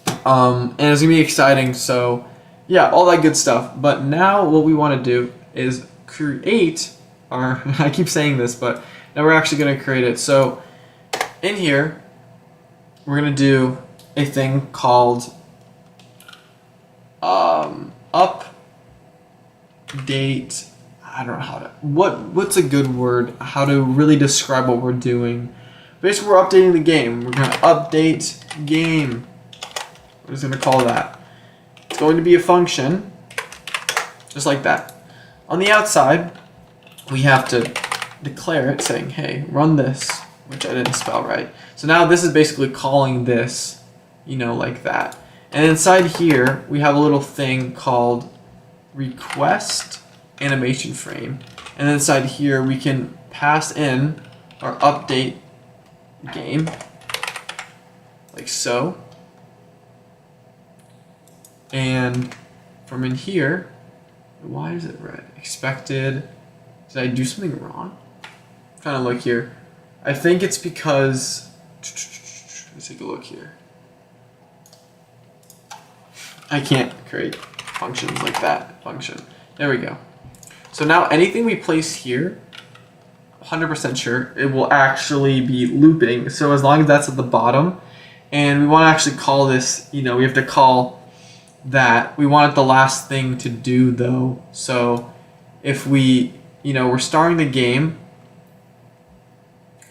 And it's going to be exciting. So yeah, all that good stuff. But now what we want to do is create our, I keep saying this, but now we're actually going to create it. So in here, we're going to do a thing called update. I don't know how to, what's a good word, how to really describe what we're doing. Basically, we're updating the game. We're going to update game. We're just going to call that. It's going to be a function, just like that. On the outside, we have to declare it saying, hey, run this, which I didn't spell right. So now this is basically calling this, like that. And inside here, we have a little thing called request animation frame. And inside here, we can pass in our update game, like so. And from in here, why is it red? Expected. Did I do something wrong? I'm trying to look here. I think it's because, let's take a look here. I can't create functions like that. Function. There we go. So now anything we place here, 100% sure, it will actually be looping. So as long as that's at the bottom, and we want to actually call this, we have to call that. We want it the last thing to do though. So if we, we're starting the game,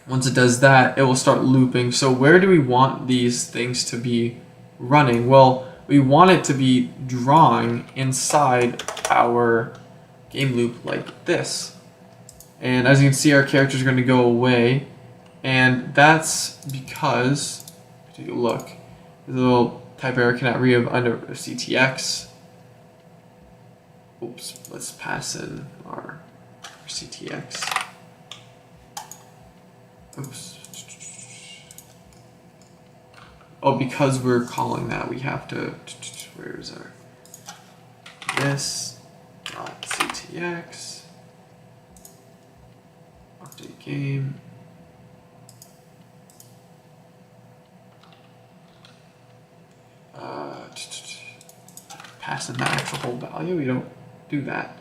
once it does that, it will start looping. So where do we want these things to be running? Well, we want it to be drawing inside our game loop like this. And as you can see, our characters are going to go away. And that's because, take a look, there's a little type error cannot read under CTX. Oops, let's pass in our CTX. Oops. Oh, because we're calling that, we have to, where is our, this dot CTX, update game. Pass in the actual whole value. We don't do that.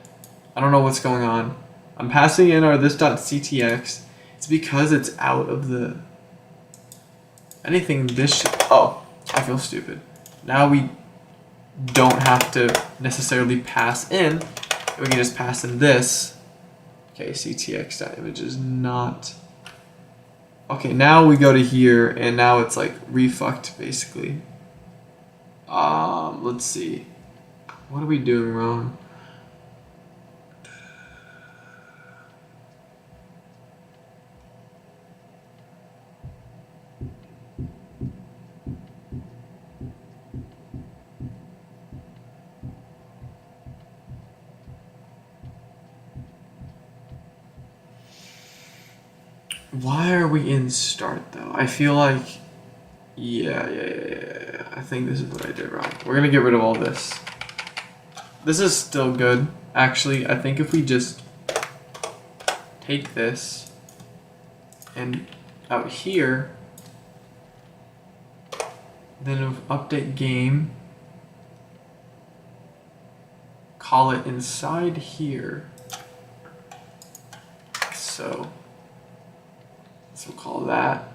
I don't know what's going on. I'm passing in our this.ctx. It's because it's out of the anything this oh, I feel stupid. Now we don't have to necessarily pass in. We can just pass in this. Okay, ctx.image is not. Okay, now we go to here and now it's like refucked basically. Let's see. What are we doing wrong? Why are we in start though? I feel like, yeah. I think this is what I did wrong. We're gonna get rid of all this. This is still good. Actually, I think if we just take this And out here, then of update game, call it inside here. So we'll call that.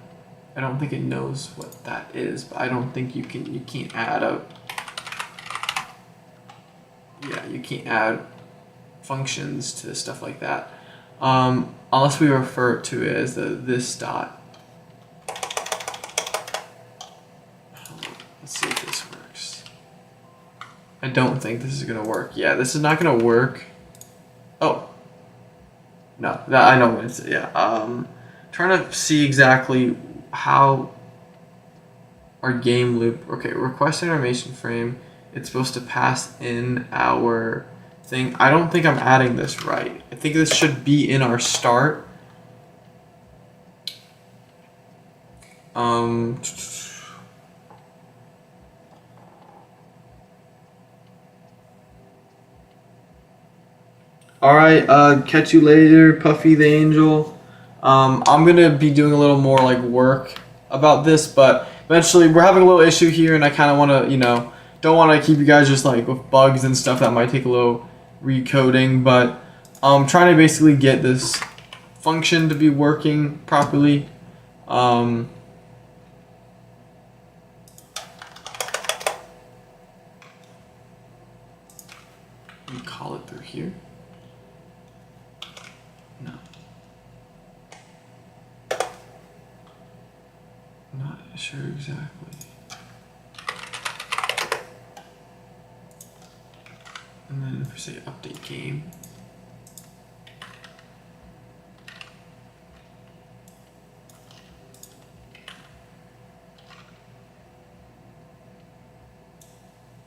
I don't think it knows what that is, but I don't think you can't add a, yeah, you can't add functions to stuff like that. Unless we refer to it as this dot. Let's see if this works. I don't think this is gonna work. Yeah, this is not gonna work. Oh. No, I know what it's, yeah. Trying to see exactly how our game loop, okay, request animation frame, it's supposed to pass in our thing. I don't think I'm adding this right. I think this should be in our start. Alright, catch you later, Puffy the Angel. I'm gonna be doing a little more like work about this, but eventually we're having a little issue here and I kinda wanna, you know, don't wanna keep you guys just like with bugs and stuff that might take a little recoding, but I'm trying to basically get this function to be working properly. We call it through here. No. Not sure exactly. And then if we say update game.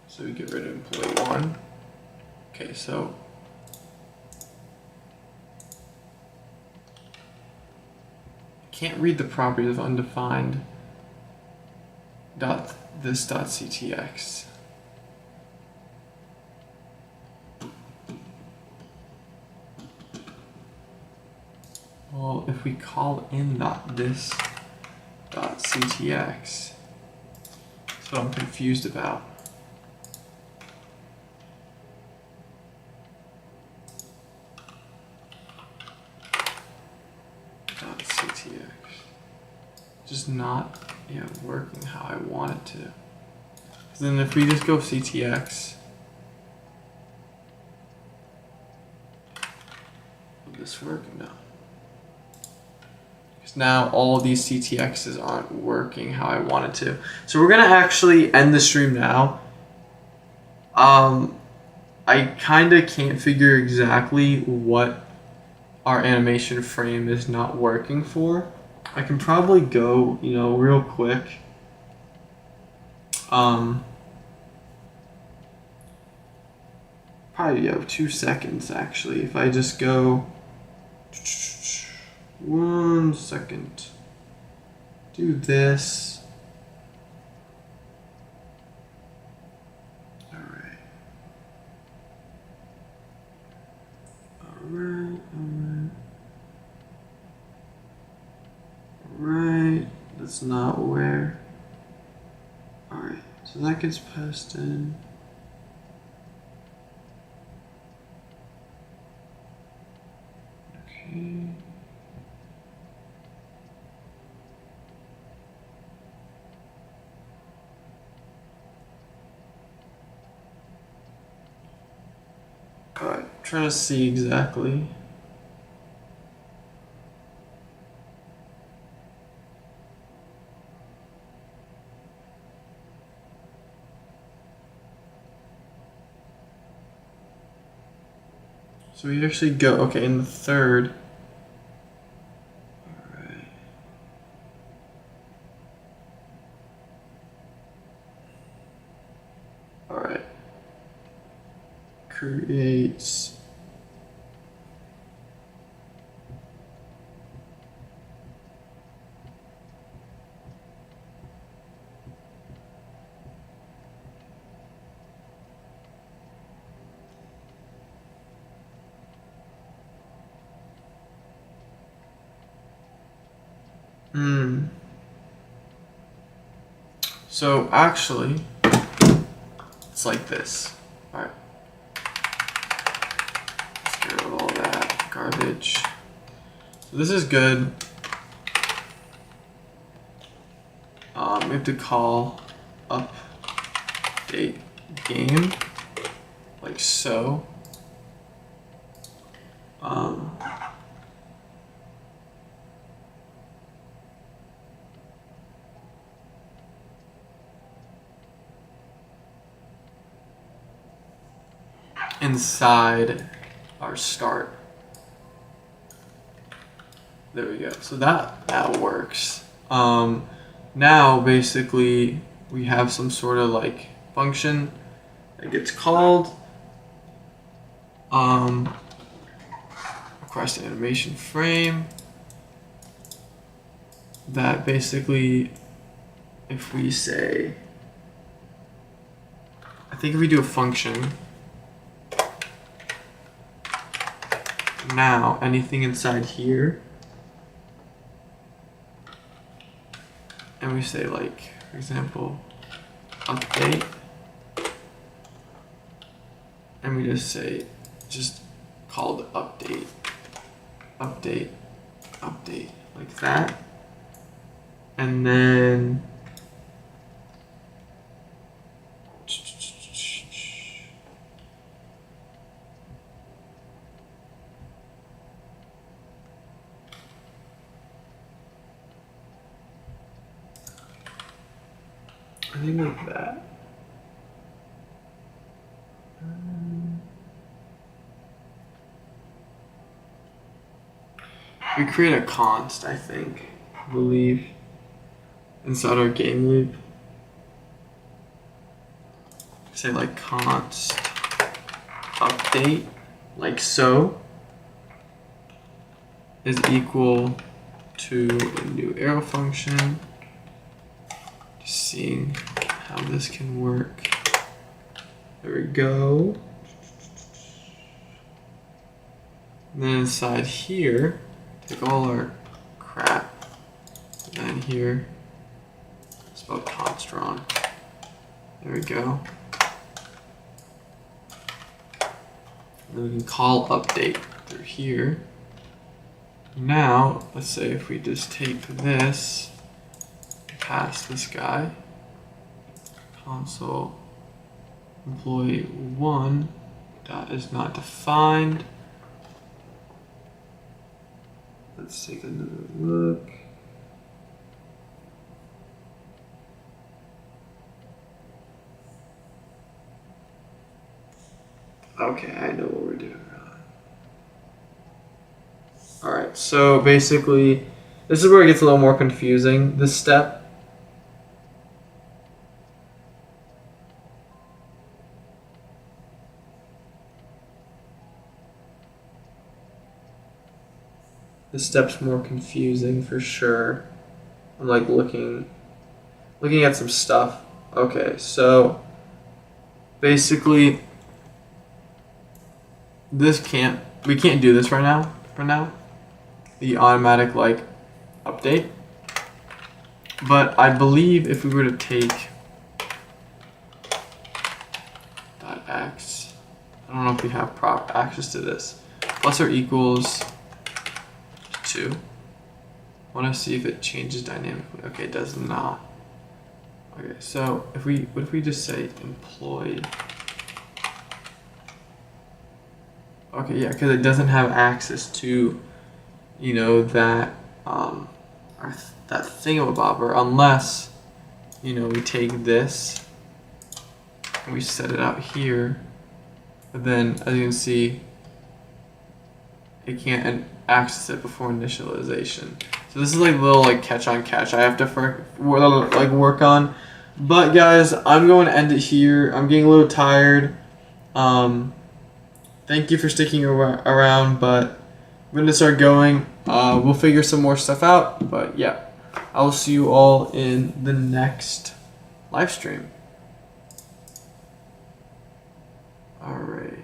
So we get rid of employee 1. Okay, so can't read the properties of undefined .this.ctx. Well, if we call in .this.ctx, that's what I'm confused about. .ctx. Just not working how I want it to. So then if we just go ctx, will this work? No. Because now all of these ctx's aren't working how I want it to. So we're gonna actually end the stream now. I kinda can't figure exactly what our animation frame is not working for. I can probably go, real quick. Probably 2 seconds actually. If I just go 1 second, do this. Alright, that's not where. Alright, so that gets passed in. Okay. Alright, trying to see exactly. So we actually go, okay, in the third. Alright. Alright. Creates. So actually, it's like this. All right. Let's get rid of all that garbage. So this is good. We have to call update game like so. Inside our start. There we go. So that works. Now basically we have some sort of like function that gets called. Request animation frame. That basically, if we say, I think if we do a function, now anything inside here, and we say like, for example, update, and we just say, just called update, update, update, like that. And then I think like that. We create a const, I think, I believe, inside our game loop. Say like const update, like so, is equal to a new arrow function. Just seeing how this can work. There we go. And then inside here, take all our crap. And then here, spell const wrong. There we go. And then we can call update through here. Now, let's say if we just take this, pass this guy, console employee 1 dot is not defined. Let's take another look. Okay, I know what we're doing wrong. All right, so basically, this is where it gets a little more confusing, this step. This step's more confusing for sure. I'm like looking at some stuff. Okay, so basically we can't do this right now for now. The automatic like update. But I believe if we were to take .x, I don't know if we have proper access to this, plus or equals 2. I want to see if it changes dynamically. Okay, it does not. Okay, so what if we just say employee? Okay, yeah, because it doesn't have access to, you know, that that thingamabobber unless, you know, we take this and we set it out here. But then, as you can see, it can't access it before initialization. So this is like a little like catch on catch I have to work on. But guys, I'm going to end it here. I'm getting a little tired. Thank you for sticking around, but I'm going to start going. We'll figure some more stuff out. But yeah, I'll see you all in the next live stream. All right.